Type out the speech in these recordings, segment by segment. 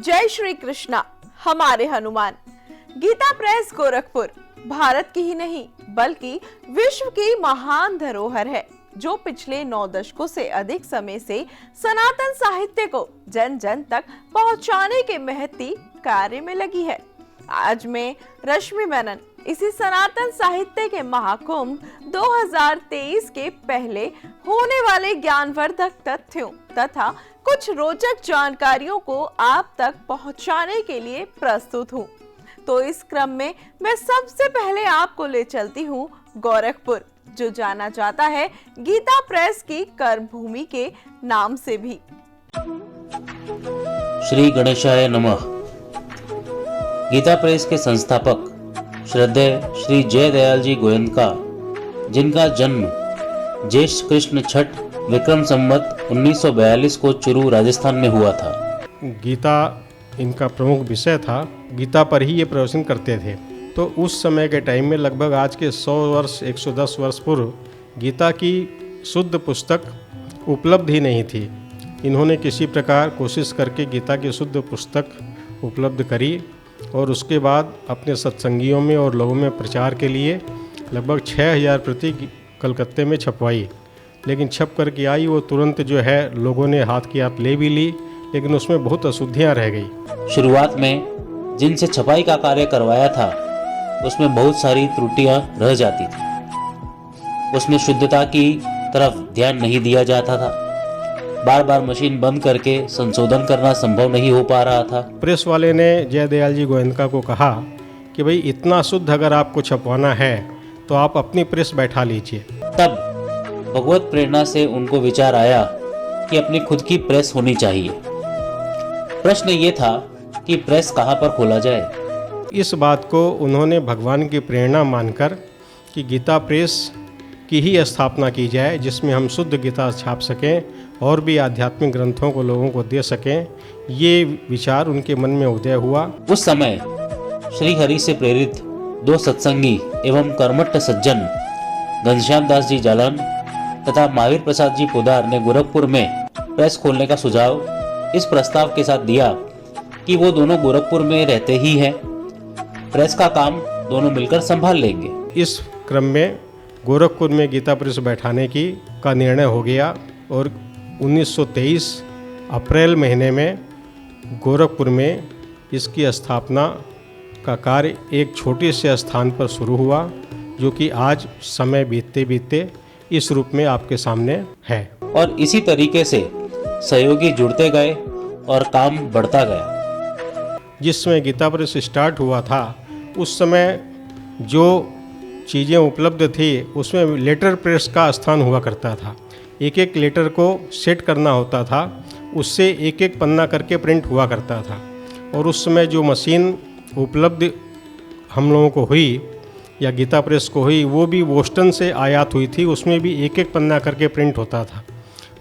जय श्री कृष्णा हमारे हनुमान। गीता प्रेस गोरखपुर भारत की ही नहीं बल्कि विश्व की महान धरोहर है, जो पिछले 9 दशकों से अधिक समय से सनातन साहित्य को जन जन तक पहुंचाने के महती कार्य में लगी है। आज मैं रश्मि मेनन इसी सनातन साहित्य के महाकुंभ 2023 के पहले होने वाले ज्ञानवर्धक तथ्यों तथा कुछ रोचक जानकारियों को आप तक पहुंचाने के लिए प्रस्तुत हूं। तो इस क्रम में मैं सबसे पहले आपको ले चलती हूं गोरखपुर, जो जाना जाता है गीता प्रेस की कर्मभूमि के नाम से भी। श्री गणेशाय नमः। गीता प्रेस के संस्थापक श्रद्धेय श्री जयदयाल जी गोयनका, जिनका जन्म ज्येष्ठ कृष्ण छठ विक्रम संवत 1942 को चुरू राजस्थान में हुआ था। गीता इनका प्रमुख विषय था, गीता पर ही ये प्रवचन करते थे। तो उस समय के टाइम में लगभग आज के 100 वर्ष 110 वर्ष पूर्व गीता की शुद्ध पुस्तक उपलब्ध ही नहीं थी। इन्होंने किसी प्रकार कोशिश करके गीता की शुद्ध पुस्तक उपलब्ध करी और उसके बाद अपने सत्संगियों में और लोगों में प्रचार के लिए लगभग 6000 प्रति कलकत्ते में छपवाई। लेकिन छप करके आई वो तुरंत जो है लोगों ने हाथ की हाथ ले भी ली, लेकिन उसमें बहुत अशुद्धियाँ रह गई। शुरुआत में जिनसे छपाई का कार्य करवाया था उसमें बहुत सारी त्रुटियां रह जाती थी। उसमें शुद्धता की तरफ ध्यान नहीं दिया जाता था। बार बार मशीन बंद करके संशोधन करना संभव नहीं हो पा रहा था। प्रेस वाले ने जयदयाल जी गोयनका को कहा कि भाई इतना शुद्ध अगर आपको छपवाना है तो आप अपनी प्रेस बैठा लीजिए। तब भगवत प्रेरणा से उनको विचार आया कि अपनी खुद की प्रेस होनी चाहिए। प्रश्न ये था कि प्रेस कहाँ पर खोला जाए। इस बात को उन्होंने भगवान की प्रेरणा मानकर कि गीता प्रेस की ही स्थापना की जाए, जिसमें हम शुद्ध गीता छाप सकें और भी आध्यात्मिक ग्रंथों को लोगों को दे सकें। ये विचार उनके मन में उदय हुआ। उस समय श्री हरि से प्रेरित 2 सत्संगी एवं कर्मठ सज्जन घनश्याम दास जी जालन तथा महावीर प्रसाद जी पोदार ने गोरखपुर में प्रेस खोलने का सुझाव इस प्रस्ताव के साथ दिया कि वो दोनों गोरखपुर में रहते ही हैं, प्रेस का काम दोनों मिलकर संभाल लेंगे। इस क्रम में गोरखपुर में गीता प्रेस बैठाने का निर्णय हो गया और 1923 अप्रैल महीने में गोरखपुर में इसकी स्थापना का कार्य एक छोटे से स्थान पर शुरू हुआ, जो कि आज समय बीतते बीतते इस रूप में आपके सामने है। और इसी तरीके से सहयोगी जुड़ते गए और काम बढ़ता गया। जिस समय गीता प्रेस स्टार्ट हुआ था उस समय जो चीज़ें उपलब्ध थी उसमें लेटर प्रेस का स्थान हुआ करता था। एक एक लेटर को सेट करना होता था, उससे एक एक पन्ना करके प्रिंट हुआ करता था। और उस समय जो मशीन उपलब्ध हम लोगों को हुई या गीता प्रेस को हुई, वो भी बोस्टन से आयात हुई थी। उसमें भी एक एक पन्ना करके प्रिंट होता था।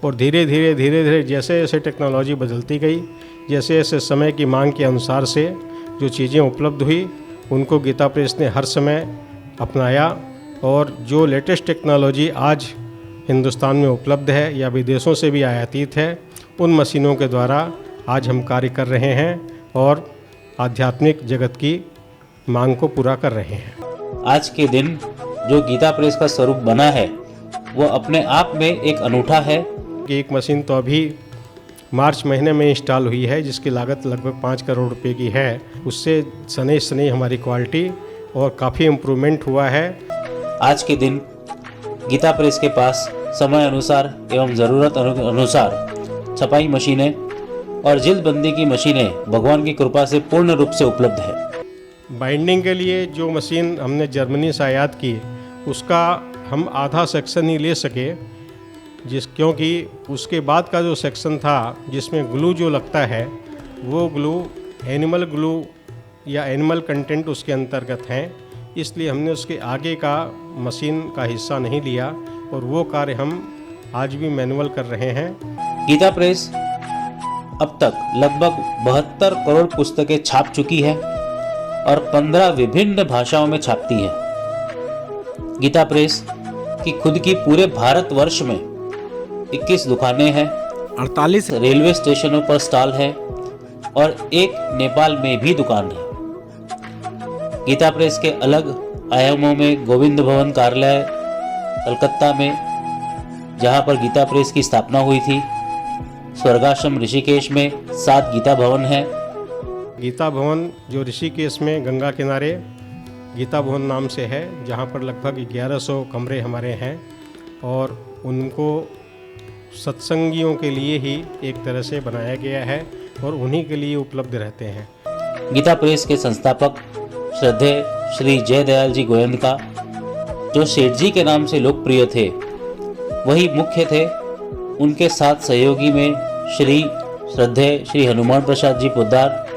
और धीरे धीरे जैसे जैसे टेक्नोलॉजी बदलती गई, जैसे जैसे समय की मांग के अनुसार से जो चीज़ें उपलब्ध हुई उनको गीता प्रेस ने हर समय अपनाया। और जो लेटेस्ट टेक्नोलॉजी आज हिंदुस्तान में उपलब्ध है या विदेशों से भी आयातित है, उन मशीनों के द्वारा आज हम कार्य कर रहे हैं और आध्यात्मिक जगत की मांग को पूरा कर रहे हैं। आज के दिन जो गीता प्रेस का स्वरूप बना है वो अपने आप में एक अनूठा है। कि एक मशीन तो अभी मार्च महीने में इंस्टॉल हुई है, जिसकी लागत लगभग 5 करोड़ रुपए की है। उससे सने हमारी क्वालिटी और काफ़ी इम्प्रूवमेंट हुआ है। आज के दिन गीता प्रेस के पास समय अनुसार एवं ज़रूरत अनुसार छपाई मशीनें और जिल्दबंदी की मशीनें भगवान की कृपा से पूर्ण रूप से उपलब्ध है। बाइंडिंग के लिए जो मशीन हमने जर्मनी से आयात की, उसका हम आधा सेक्शन ही ले सके, क्योंकि उसके बाद का जो सेक्शन था जिसमें ग्लू जो लगता है वो ग्लू एनिमल ग्लू या एनिमल कंटेंट उसके अंतर्गत हैं, इसलिए हमने उसके आगे का मशीन का हिस्सा नहीं लिया और वो कार्य हम आज भी मैनुअल कर रहे हैं। गीता प्रेस अब तक लगभग 72 करोड़ पुस्तकें छाप चुकी है और 15 विभिन्न भाषाओं में छापती है। गीता प्रेस की खुद की पूरे भारतवर्ष में 21 दुकानें हैं, 48 रेलवे स्टेशनों पर स्टॉल है, और एक नेपाल में भी दुकान है। गीता प्रेस के अलग आयामों में गोविंद भवन कार्यालय कलकत्ता में, जहां पर गीता प्रेस की स्थापना हुई थी। स्वर्गाश्रम ऋषिकेश में 7 गीता भवन है। गीता भवन जो ऋषिकेश में गंगा किनारे गीता भवन नाम से है, जहाँ पर लगभग 1100 कमरे हमारे हैं और उनको सत्संगियों के लिए ही एक तरह से बनाया गया है और उन्हीं के लिए उपलब्ध रहते हैं। गीता प्रेस के संस्थापक श्रद्धेय श्री जयदयाल जी गोयंका, जो सेठ जी के नाम से लोकप्रिय थे, वही मुख्य थे। उनके साथ सहयोगी में श्री श्रद्धेय श्री हनुमान प्रसाद जी पोद्दार,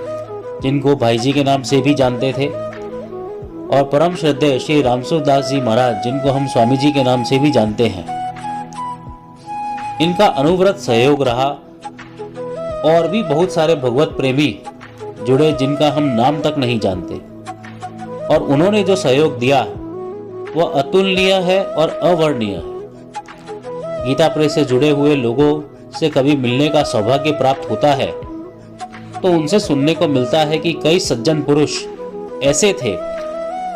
जिनको भाई जी के नाम से भी जानते थे, और परम श्रद्धेय श्री रामसूरदास जी महाराज, जिनको हम स्वामी जी के नाम से भी जानते हैं। इनका अनुव्रत सहयोग रहा और भी बहुत सारे भगवत प्रेमी जुड़े, जिनका हम नाम तक नहीं जानते, और उन्होंने जो सहयोग दिया वह अतुलनीय है और अवर्णनीय है। गीता प्रेस से जुड़े हुए लोगों से कभी मिलने का सौभाग्य प्राप्त होता है तो उनसे सुनने को मिलता है कि कई सज्जन पुरुष ऐसे थे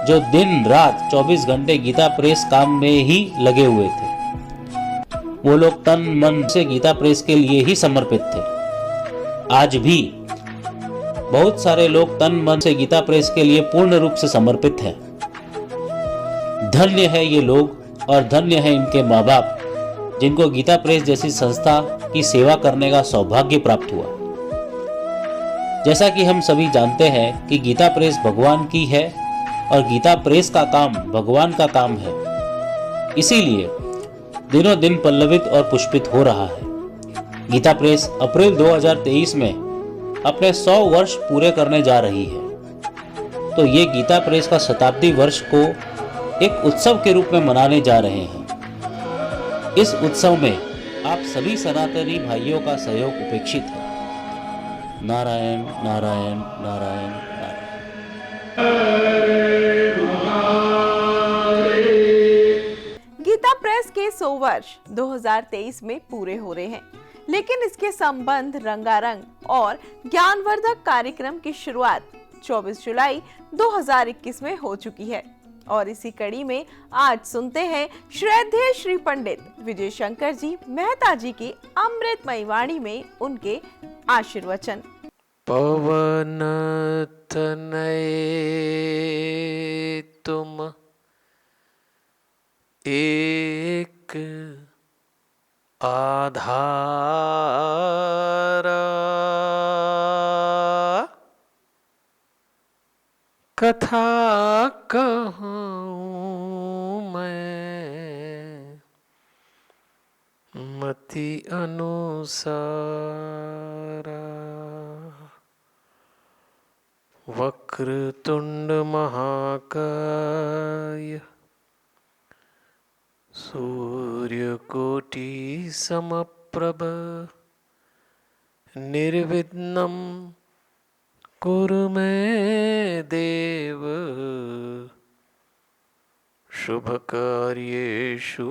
जो दिन रात 24 घंटे गीता प्रेस काम में ही लगे हुए थे। वो लोग तन मन से गीता प्रेस के लिए ही समर्पित थे। आज भी बहुत सारे लोग तन मन से गीता प्रेस के लिए पूर्ण रूप से समर्पित हैं। धन्य है ये लोग और धन्य है इनके माँ बाप, जिनको गीता प्रेस जैसी संस्था की सेवा करने का सौभाग्य प्राप्त हुआ। जैसा कि हम सभी जानते हैं कि गीता प्रेस भगवान की है और गीता प्रेस का काम भगवान का काम है, इसीलिए दिनों दिन पल्लवित और पुष्पित हो रहा है। गीता प्रेस अप्रैल 2023 में अपने 100 वर्ष पूरे करने जा रही है, तो ये गीता प्रेस का शताब्दी वर्ष को एक उत्सव के रूप में मनाने जा रहे हैं। इस उत्सव में आप सभी सनातनी भाइयों का सहयोग अपेक्षित है। नारायण नारायण नारायण नारायण। गीता प्रेस के 100 वर्ष 2023 में पूरे हो रहे हैं, लेकिन इसके संबंध रंगारंग और ज्ञानवर्धक कार्यक्रम की शुरुआत 24 जुलाई 2021 में हो चुकी है। और इसी कड़ी में आज सुनते हैं श्रद्धेय श्री पंडित विजय शंकर जी मेहता जी की अमृतमयी वाणी में उनके आशीर्वचन। पवन तनय तुम एक आधार, कथा कहूँ मैं मति अनुसार। वक्रतुंड महाकाय सूर्यकोटि समप्रभ निर्विघ्नं कुरु मे देव शुभकार्येषु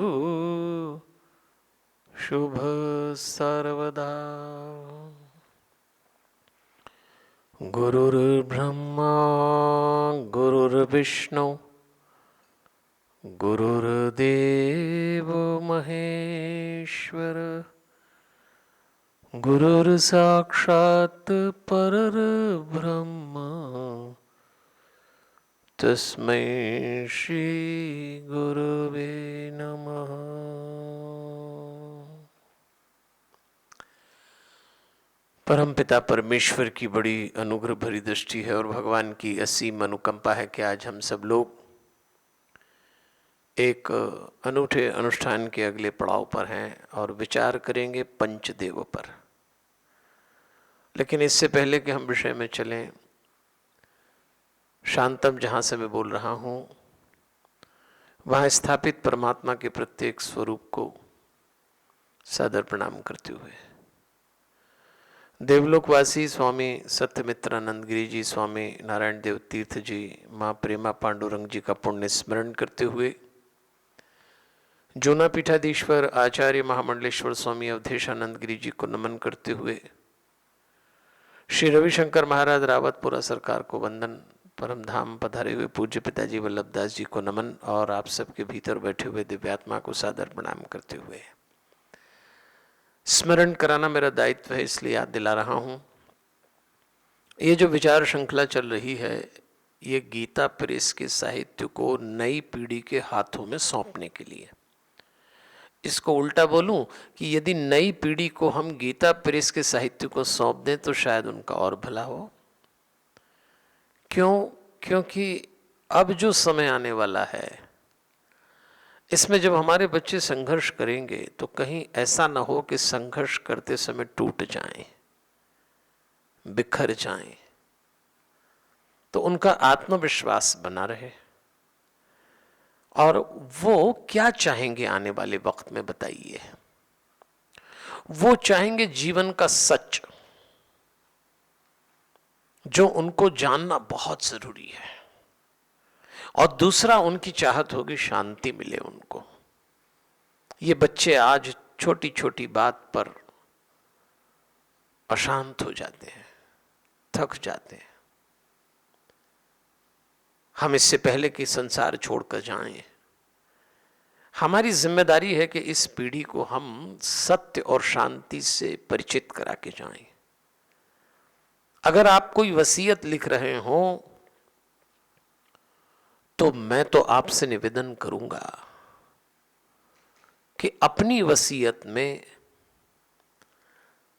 शुभ सर्वदा। गुरुर्ब्रह्मा गुरुर्विष्णु गुरुर्देव महेश्वर गुरुर्साक्षात् परब्रह्म तस्मै श्री गुरुवे नमः। परमपिता परमेश्वर की बड़ी अनुग्रह भरी दृष्टि है और भगवान की असीम अनुकंपा है कि आज हम सब लोग एक अनूठे अनुष्ठान के अगले पड़ाव पर हैं और विचार करेंगे पंचदेव पर। लेकिन इससे पहले कि हम विषय में चलें, शांतम जहाँ से मैं बोल रहा हूँ वहाँ स्थापित परमात्मा के प्रत्येक स्वरूप को सादर प्रणाम करते हुए देवलोकवासी स्वामी सत्यमित्रानंद गिरी जी, स्वामी नारायण देव तीर्थ जी, माँ प्रेमा पांडुरंग जी का पुण्य स्मरण करते हुए जूना पीठाधीश्वर आचार्य महामंडलेश्वर स्वामी अवधेशानंद गिरी जी को नमन करते हुए श्री रविशंकर महाराज रावतपुरा सरकार को वंदन, परम धाम पधारे हुए पूज्य पिताजी वल्लभदास जी को नमन और आप सबके भीतर बैठे हुए दिव्यात्मा को सादर प्रणाम करते हुए स्मरण कराना मेरा दायित्व है, इसलिए याद दिला रहा हूँ। ये जो विचार श्रृंखला चल रही है, ये गीता प्रेस के साहित्य को नई पीढ़ी के हाथों में सौंपने के लिए। इसको उल्टा बोलूं कि यदि नई पीढ़ी को हम गीता प्रेस के साहित्य को सौंप दें तो शायद उनका और भला हो। क्यों? क्योंकि अब जो समय आने वाला है, इसमें जब हमारे बच्चे संघर्ष करेंगे तो कहीं ऐसा ना हो कि संघर्ष करते समय टूट जाएं, बिखर जाएं, तो उनका आत्मविश्वास बना रहे। और वो क्या चाहेंगे आने वाले वक्त में, बताइए? वो चाहेंगे जीवन का सच, जो उनको जानना बहुत जरूरी है। और दूसरा, उनकी चाहत होगी शांति मिले उनको। ये बच्चे आज छोटी छोटी बात पर अशांत हो जाते हैं, थक जाते हैं। हम इससे पहले कि संसार छोड़कर जाएं, हमारी जिम्मेदारी है कि इस पीढ़ी को हम सत्य और शांति से परिचित करा के जाएं। अगर आप कोई वसीयत लिख रहे हो तो मैं तो आपसे निवेदन करूंगा कि अपनी वसीयत में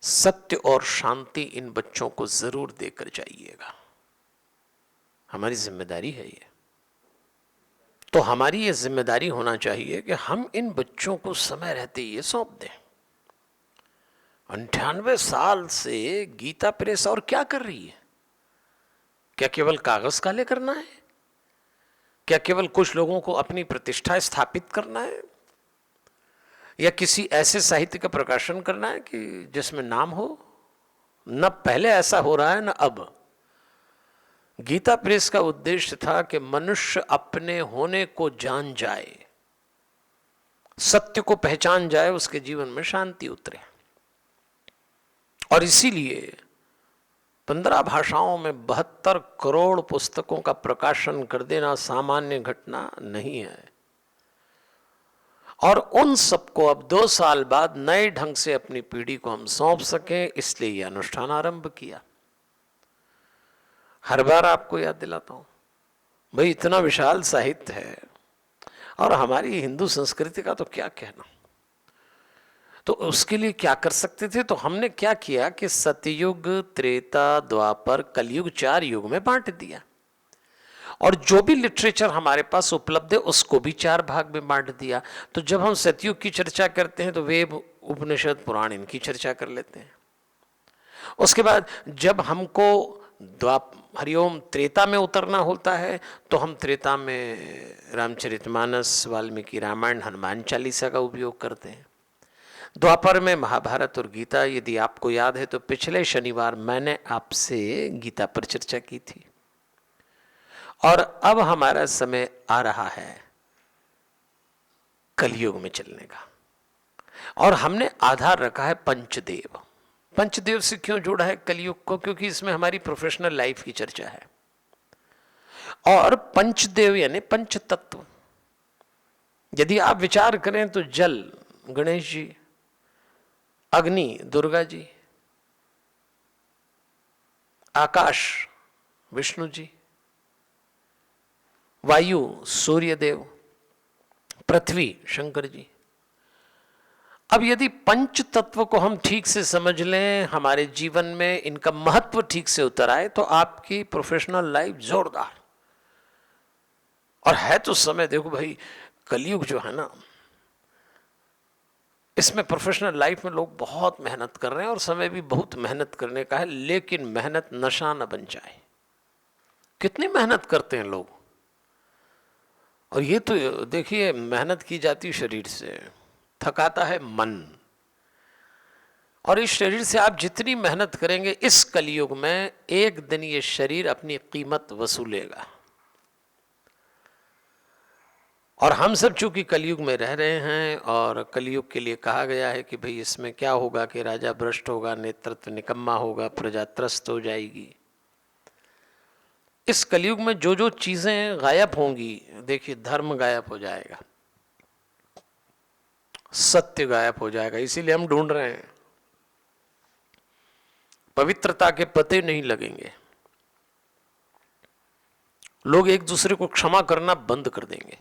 सत्य और शांति इन बच्चों को जरूर देकर जाइएगा। हमारी जिम्मेदारी है ये। तो हमारी ये जिम्मेदारी होना चाहिए कि हम इन बच्चों को समय रहते ये सौंप दें। 98 साल से गीता प्रेस और क्या कर रही है? क्या केवल कागज काले करना है? क्या केवल कुछ लोगों को अपनी प्रतिष्ठा स्थापित करना है? या किसी ऐसे साहित्य का प्रकाशन करना है कि जिसमें नाम हो? न पहले ऐसा हो रहा है न अब। गीता प्रेस का उद्देश्य था कि मनुष्य अपने होने को जान जाए, सत्य को पहचान जाए, उसके जीवन में शांति उतरे। और इसीलिए 15 भाषाओं में 72 करोड़ पुस्तकों का प्रकाशन कर देना सामान्य घटना नहीं है। और उन सबको अब 2 साल बाद नए ढंग से अपनी पीढ़ी को हम सौंप सकें, इसलिए यह अनुष्ठान आरंभ किया। हर बार आपको याद दिलाता हूं, भाई इतना विशाल साहित्य है और हमारी हिंदू संस्कृति का तो क्या कहना। तो उसके लिए क्या कर सकते थे? तो हमने क्या किया कि सतयुग, त्रेता, द्वापर, कलयुग 4 युग में बांट दिया। और जो भी लिटरेचर हमारे पास उपलब्ध है उसको भी 4 भाग में बांट दिया। तो जब हम सतयुग की चर्चा करते हैं तो वेद, उपनिषद, पुराण इनकी चर्चा कर लेते हैं। उसके बाद जब हमको हरिओम त्रेता में उतरना होता है तो हम त्रेता में रामचरितमानस, वाल्मीकि रामायण, हनुमान चालीसा का उपयोग करते हैं। द्वापर में महाभारत और गीता। यदि आपको याद है तो पिछले शनिवार मैंने आपसे गीता पर चर्चा की थी। और अब हमारा समय आ रहा है कलयुग में चलने का, और हमने आधार रखा है पंचदेव। पंचदेव से क्यों जोड़ा है कलयुग को? क्योंकि इसमें हमारी प्रोफेशनल लाइफ की चर्चा है। और पंचदेव यानी पंच तत्व। यदि आप विचार करें तो जल गणेश जी, अग्नि दुर्गा जी, आकाश विष्णु जी, वायु सूर्य देव, पृथ्वी शंकर जी। अब यदि पंच तत्व को हम ठीक से समझ लें, हमारे जीवन में इनका महत्व ठीक से उतर आए, तो आपकी प्रोफेशनल लाइफ जोरदार। और है तो समय, देखो भाई कलयुग जो है ना, इसमें प्रोफेशनल लाइफ में लोग बहुत मेहनत कर रहे हैं और समय भी बहुत मेहनत करने का है, लेकिन मेहनत नशा न बन जाए। कितनी मेहनत करते हैं लोग। और ये तो देखिए, मेहनत की जाती शरीर से, थकाता है मन। और इस शरीर से आप जितनी मेहनत करेंगे, इस कलयुग में एक दिन ये शरीर अपनी कीमत वसूलेगा। और हम सब चूंकि कलयुग में रह रहे हैं और कलयुग के लिए कहा गया है कि भाई इसमें क्या होगा कि राजा भ्रष्ट होगा, नेतृत्व निकम्मा होगा, प्रजा त्रस्त हो जाएगी। इस कलयुग में जो जो चीजें गायब होंगी, देखिए धर्म गायब हो जाएगा, सत्य गायब हो जाएगा। इसीलिए हम ढूंढ रहे हैं, पवित्रता के पते नहीं लगेंगे, लोग एक दूसरे को क्षमा करना बंद कर देंगे,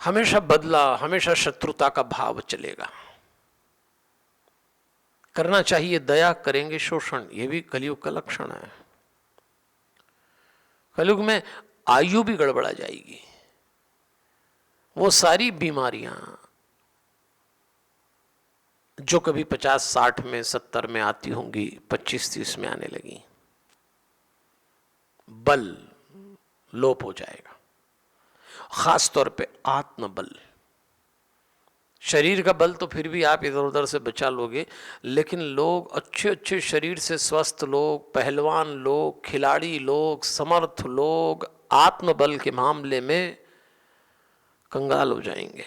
हमेशा बदला, हमेशा शत्रुता का भाव चलेगा। करना चाहिए दया, करेंगे शोषण, यह भी कलयुग का लक्षण है। कलयुग में आयु भी गड़बड़ा जाएगी। वो सारी बीमारियां जो कभी 50-60 में, 70 में आती होंगी, 25-30 में आने लगी। बल लोप हो जाएगा, खास तौर पे आत्मबल। शरीर का बल तो फिर भी आप इधर उधर से बचा लोगे, लेकिन लोग अच्छे अच्छे शरीर से स्वस्थ लोग, पहलवान लोग, खिलाड़ी लोग, समर्थ लोग आत्मबल के मामले में कंगाल हो जाएंगे।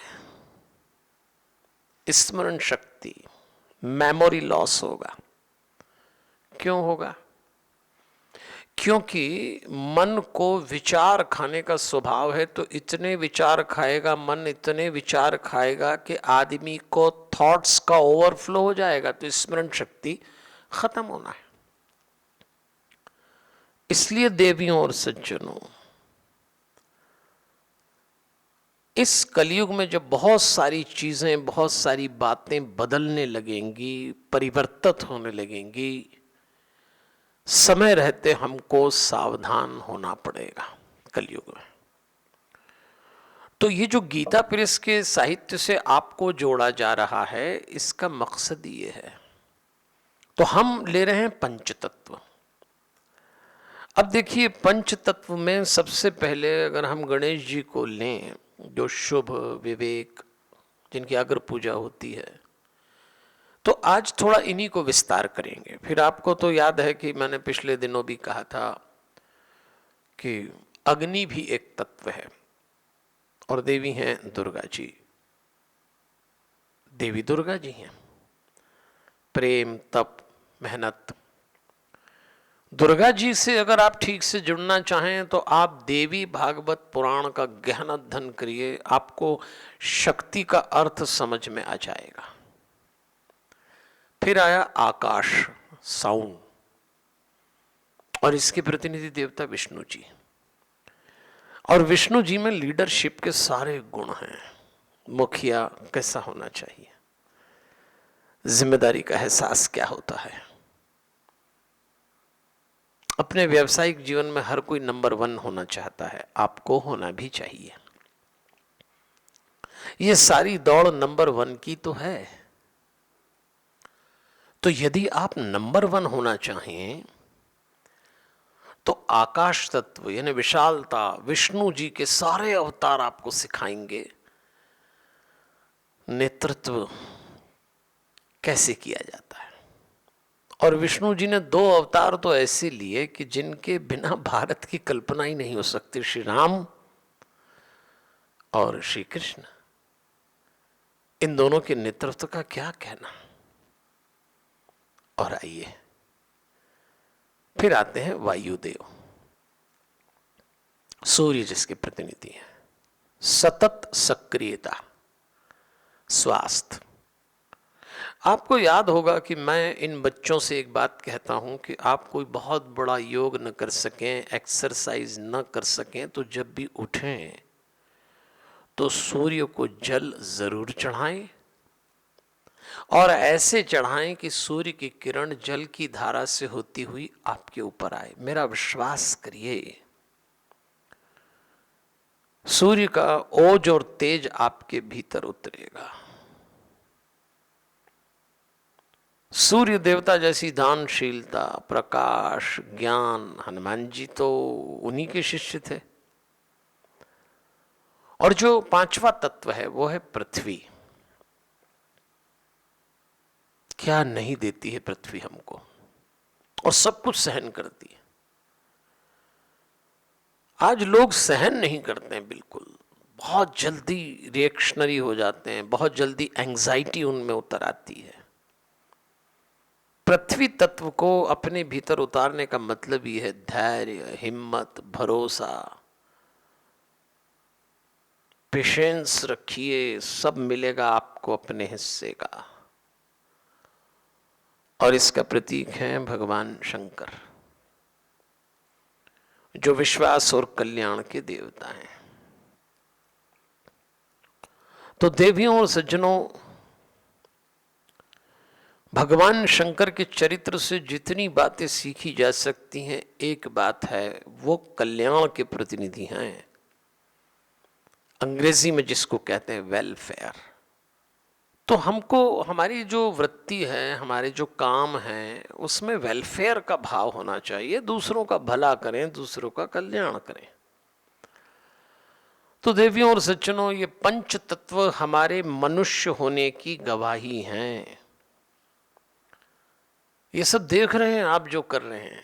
स्मरण शक्ति, मेमोरी लॉस होगा। क्यों होगा? क्योंकि मन को विचार खाने का स्वभाव है, तो इतने विचार खाएगा मन, इतने विचार खाएगा कि आदमी को थॉट्स का ओवरफ्लो हो जाएगा, तो स्मरण शक्ति खत्म होना है। इसलिए देवियों और सज्जनों, इस कलयुग में जब बहुत सारी चीजें, बहुत सारी बातें बदलने लगेंगी, परिवर्तित होने लगेंगी, समय रहते हमको सावधान होना पड़ेगा कलयुग में। तो ये जो गीता प्रेस के साहित्य से आपको जोड़ा जा रहा है, इसका मकसद ये है। तो हम ले रहे हैं पंचतत्व। अब देखिए, पंचतत्व में सबसे पहले अगर हम गणेश जी को लें, जो शुभ, विवेक, जिनकी अग्र पूजा होती है, तो आज थोड़ा इन्हीं को विस्तार करेंगे। फिर आपको तो याद है कि मैंने पिछले दिनों भी कहा था कि अग्नि भी एक तत्व है और देवी हैं दुर्गा जी। देवी दुर्गा जी हैं। प्रेम, तप, मेहनत। दुर्गा जी से अगर आप ठीक से जुड़ना चाहें तो आप देवी भागवत पुराण का गहन अध्ययन करिए, आपको शक्ति का अर्थ समझ में आ जाएगा। फिर आया आकाश, साउंड, और इसके प्रतिनिधि देवता विष्णु जी। और विष्णु जी में लीडरशिप के सारे गुण हैं। मुखिया कैसा होना चाहिए, जिम्मेदारी का एहसास क्या होता है। अपने व्यावसायिक जीवन में हर कोई नंबर 1 होना चाहता है, आपको होना भी चाहिए। ये सारी दौड़ नंबर 1 की तो है। तो यदि आप नंबर 1 होना चाहें तो आकाश तत्व यानी विशालता, विष्णु जी के सारे अवतार आपको सिखाएंगे नेतृत्व कैसे किया जाता है। और विष्णु जी ने 2 अवतार तो ऐसे लिए कि जिनके बिना भारत की कल्पना ही नहीं हो सकती, श्री राम और श्री कृष्ण। इन दोनों के नेतृत्व का क्या कहना। और आइए फिर आते हैं वायुदेव, सूर्य जिसके प्रतिनिधि हैं। सतत सक्रियता, स्वास्थ्य। आपको याद होगा कि मैं इन बच्चों से एक बात कहता हूं कि आप कोई बहुत बड़ा योग न कर सकें, एक्सरसाइज न कर सकें, तो जब भी उठें तो सूर्य को जल जरूर चढ़ाएं, और ऐसे चढ़ाएं कि सूर्य की किरण जल की धारा से होती हुई आपके ऊपर आए। मेरा विश्वास करिए, सूर्य का ओज और तेज आपके भीतर उतरेगा। सूर्य देवता जैसी दानशीलता, प्रकाश, ज्ञान, हनुमान जी तो उन्हीं के शिष्य थे। और जो 5वां तत्व है वो है पृथ्वी। क्या नहीं देती है पृथ्वी हमको, और सब कुछ सहन करती है। आज लोग सहन नहीं करते हैं बिल्कुल, बहुत जल्दी रिएक्शनरी हो जाते हैं, बहुत जल्दी एंजाइटी उनमें उतर आती है। पृथ्वी तत्व को अपने भीतर उतारने का मतलब ही है धैर्य, हिम्मत, भरोसा, पेशेंस रखिए, सब मिलेगा आपको अपने हिस्से का। और इसका प्रतीक है भगवान शंकर, जो विश्वास और कल्याण के देवता हैं। तो देवियों और सज्जनों, भगवान शंकर के चरित्र से जितनी बातें सीखी जा सकती हैं, एक बात है, वो कल्याण के प्रतिनिधि हैं। अंग्रेजी में जिसको कहते हैं वेलफेयर। तो हमको हमारी जो वृत्ति है, हमारे जो काम हैं, उसमें वेलफेयर का भाव होना चाहिए, दूसरों का भला करें, दूसरों का कल्याण करें। तो देवियों और सज्जनों, ये पंच तत्व हमारे मनुष्य होने की गवाही हैं। ये सब देख रहे हैं आप जो कर रहे हैं,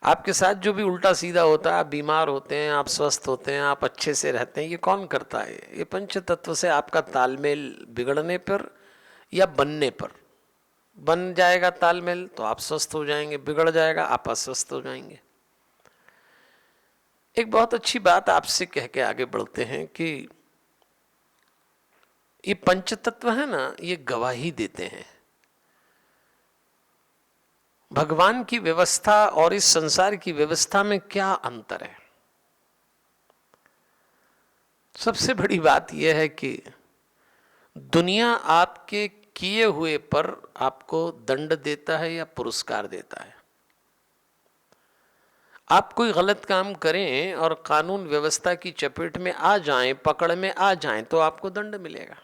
आपके साथ जो भी उल्टा सीधा होता है, आप बीमार होते हैं, आप स्वस्थ होते हैं, आप अच्छे से रहते हैं, ये कौन करता है? ये पंच तत्व से आपका तालमेल बिगड़ने पर या बनने पर। बन जाएगा तालमेल तो आप स्वस्थ हो जाएंगे, बिगड़ जाएगा आप अस्वस्थ हो जाएंगे। एक बहुत अच्छी बात आपसे कह के आगे बढ़ते हैं कि ये पंच तत्व है ना, ये गवाही देते हैं। भगवान की व्यवस्था और इस संसार की व्यवस्था में क्या अंतर है? सबसे बड़ी बात यह है कि दुनिया आपके किए हुए पर आपको दंड देता है या पुरस्कार देता है। आप कोई गलत काम करें और कानून व्यवस्था की चपेट में आ जाएं, पकड़ में आ जाएं, तो आपको दंड मिलेगा।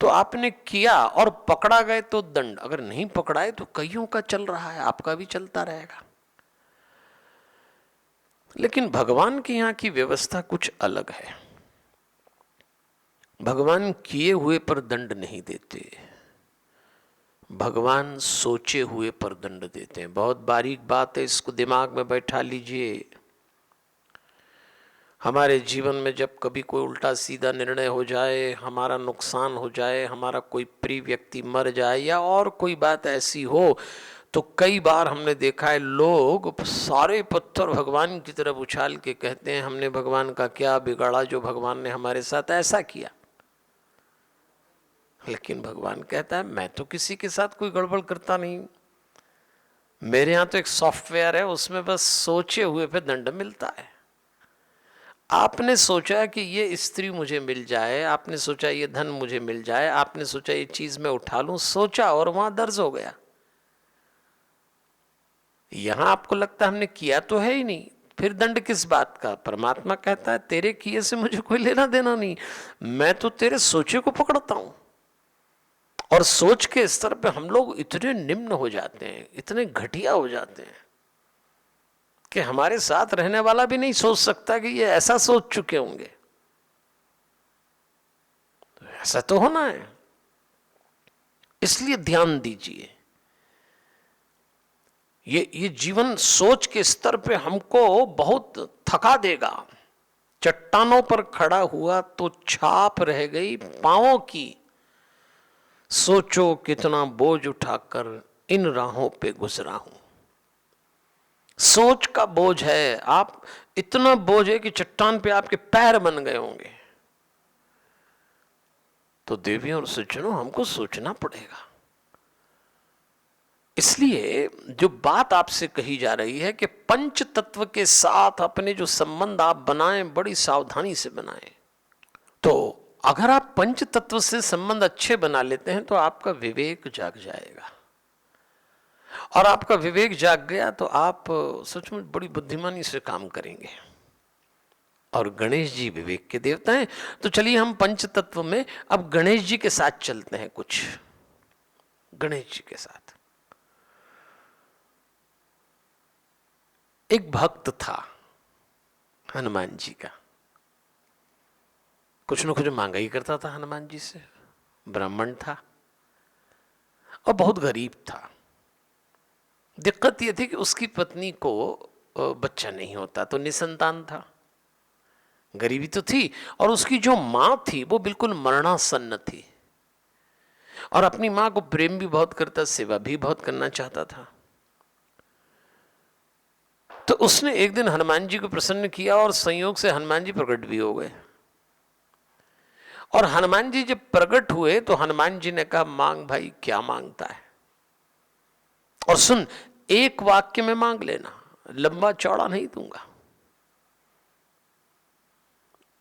तो आपने किया और पकड़ा गए तो दंड, अगर नहीं पकड़ाए तो कईयों का चल रहा है, आपका भी चलता रहेगा। लेकिन भगवान के यहाँ की व्यवस्था कुछ अलग है। भगवान किए हुए पर दंड नहीं देते, भगवान सोचे हुए पर दंड देते हैं। बहुत बारीक बात है, इसको दिमाग में बैठा लीजिए। हमारे जीवन में जब कभी कोई उल्टा सीधा निर्णय हो जाए, हमारा नुकसान हो जाए, हमारा कोई प्रिय व्यक्ति मर जाए या और कोई बात ऐसी हो, तो कई बार हमने देखा है लोग सारे पत्थर भगवान की तरफ उछाल के कहते हैं हमने भगवान का क्या बिगाड़ा जो भगवान ने हमारे साथ ऐसा किया। लेकिन भगवान कहता है मैं तो किसी के साथ कोई गड़बड़ करता नहीं, मेरे यहाँ तो एक सॉफ्टवेयर है, उसमें बस सोचे हुए पे दंड मिलता है। आपने सोचा कि ये स्त्री मुझे मिल जाए, आपने सोचा ये धन मुझे मिल जाए, आपने सोचा ये चीज मैं उठा लूं, सोचा और वहां दर्ज हो गया। यहां आपको लगता है हमने किया तो है ही नहीं, फिर दंड किस बात का? परमात्मा कहता है तेरे किए से मुझे कोई लेना देना नहीं, मैं तो तेरे सोचे को पकड़ता हूं। और सोच के स्तर पे हम लोग इतने निम्न हो जाते हैं, इतने घटिया हो जाते हैं कि हमारे साथ रहने वाला भी नहीं सोच सकता कि ये ऐसा सोच चुके होंगे। तो ऐसा तो होना है। इसलिए ध्यान दीजिए, ये जीवन सोच के स्तर पे हमको बहुत थका देगा। चट्टानों पर खड़ा हुआ तो छाप रह गई पांवों की, सोचो कितना बोझ उठाकर इन राहों पे गुजरा हूं। सोच का बोझ है, आप इतना बोझ है कि चट्टान पे आपके पैर बन गए होंगे। तो देवियों और सज्जनों, हमको सोचना पड़ेगा। इसलिए जो बात आपसे कही जा रही है कि पंच तत्व के साथ अपने जो संबंध आप बनाएं, बड़ी सावधानी से बनाएं। तो अगर आप पंच तत्व से संबंध अच्छे बना लेते हैं तो आपका विवेक जाग जाएगा, और आपका विवेक जाग गया तो आप सचमुच बड़ी बुद्धिमानी से काम करेंगे। और गणेश जी विवेक के देवता हैं। तो चलिए हम पंच तत्व में अब गणेश जी के साथ चलते हैं। कुछ गणेश जी के साथ एक भक्त था हनुमान जी का, कुछ न कुछ मांगा ही करता था हनुमान जी से। ब्राह्मण था और बहुत गरीब था। दिक्कत यह थी कि उसकी पत्नी को बच्चा नहीं होता, तो निसंतान था, गरीबी तो थी। और उसकी जो मां थी वो बिल्कुल मरणासन्न थी, और अपनी मां को प्रेम भी बहुत करता, सेवा भी बहुत करना चाहता था। तो उसने एक दिन हनुमान जी को प्रसन्न किया, और संयोग से हनुमान जी प्रकट भी हो गए। और हनुमान जी जब प्रकट हुए तो हनुमान जी ने कहा, मांग भाई, क्या मांगता है, और सुन, एक वाक्य में मांग लेना, लंबा चौड़ा नहीं दूंगा।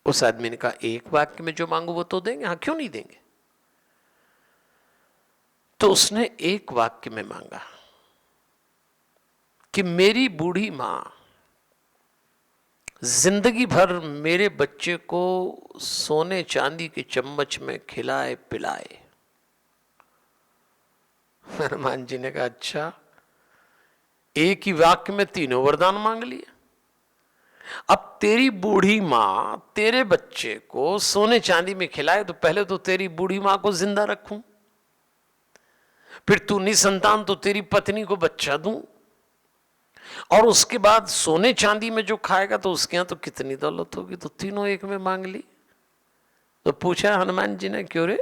उस आदमी ने कहा, एक वाक्य में जो मांगू वो तो देंगे, हाँ क्यों नहीं देंगे। तो उसने एक वाक्य में मांगा कि मेरी बूढ़ी मां जिंदगी भर मेरे बच्चे को सोने चांदी के चम्मच में खिलाए पिलाए। हनुमान जी ने कहा, अच्छा, एक ही वाक्य में तीनों वरदान मांग लिए। अब तेरी बूढ़ी मां तेरे बच्चे को सोने चांदी में खिलाए, तो पहले तो तेरी बूढ़ी मां को जिंदा रखूं, फिर तू निसंतान तो तेरी पत्नी को बच्चा दूं, और उसके बाद सोने चांदी में जो खाएगा तो उसके यहां तो कितनी दौलत होगी। तो तीनों एक में मांग ली। तो पूछा हनुमान जी ने, क्यों रे,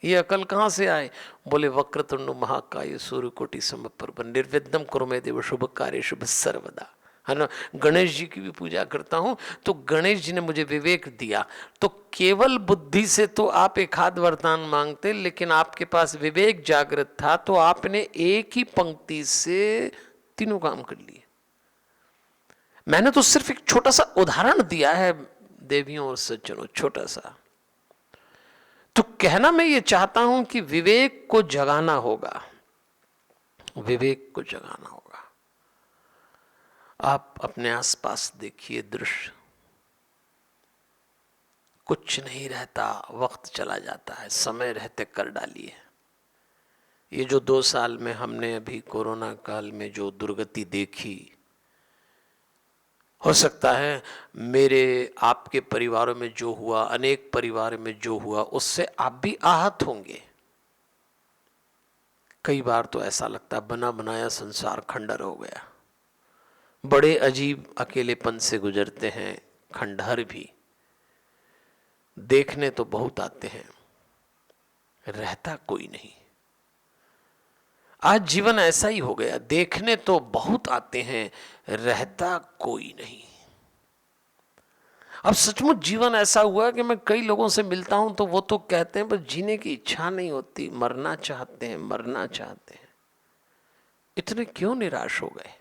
ये अकल कहां से आए। बोले, वक्रतुंड महाकाय सूर्यकोटि समप्रभ निर्विघ्नं कुरु मे देव शुभ कार्य शुभ सर्वदा। है ना, गणेश जी की भी पूजा करता हूं, तो गणेश जी ने मुझे विवेक दिया। तो केवल बुद्धि से तो आप एक आध वरदान मांगते, लेकिन आपके पास विवेक जागृत था, तो आपने एक ही पंक्ति से तीनों काम कर लिए। मैंने तो सिर्फ एक छोटा सा उदाहरण दिया है देवियों और सज्जनों, छोटा सा। तो कहना मैं ये चाहता हूं कि विवेक को जगाना होगा, विवेक को जगाना होगा। आप अपने आसपास देखिए दृश्य, कुछ नहीं रहता, वक्त चला जाता है, समय रहते कर डालिए। ये जो 2 साल में हमने अभी कोरोना काल में जो दुर्गति देखी, हो सकता है मेरे आपके परिवारों में जो हुआ, अनेक परिवार में जो हुआ, उससे आप भी आहत होंगे। कई बार तो ऐसा लगता है बना बनाया संसार खंडहर हो गया। बड़े अजीब अकेलेपन से गुजरते हैं खंडहर भी। देखने तो बहुत आते हैं, रहता कोई नहीं। आज जीवन ऐसा ही हो गया, देखने तो बहुत आते हैं, रहता कोई नहीं। अब सचमुच जीवन ऐसा हुआ कि मैं कई लोगों से मिलता हूं तो वो तो कहते हैं बस जीने की इच्छा नहीं होती, मरना चाहते हैं, मरना चाहते हैं। इतने क्यों निराश हो गए।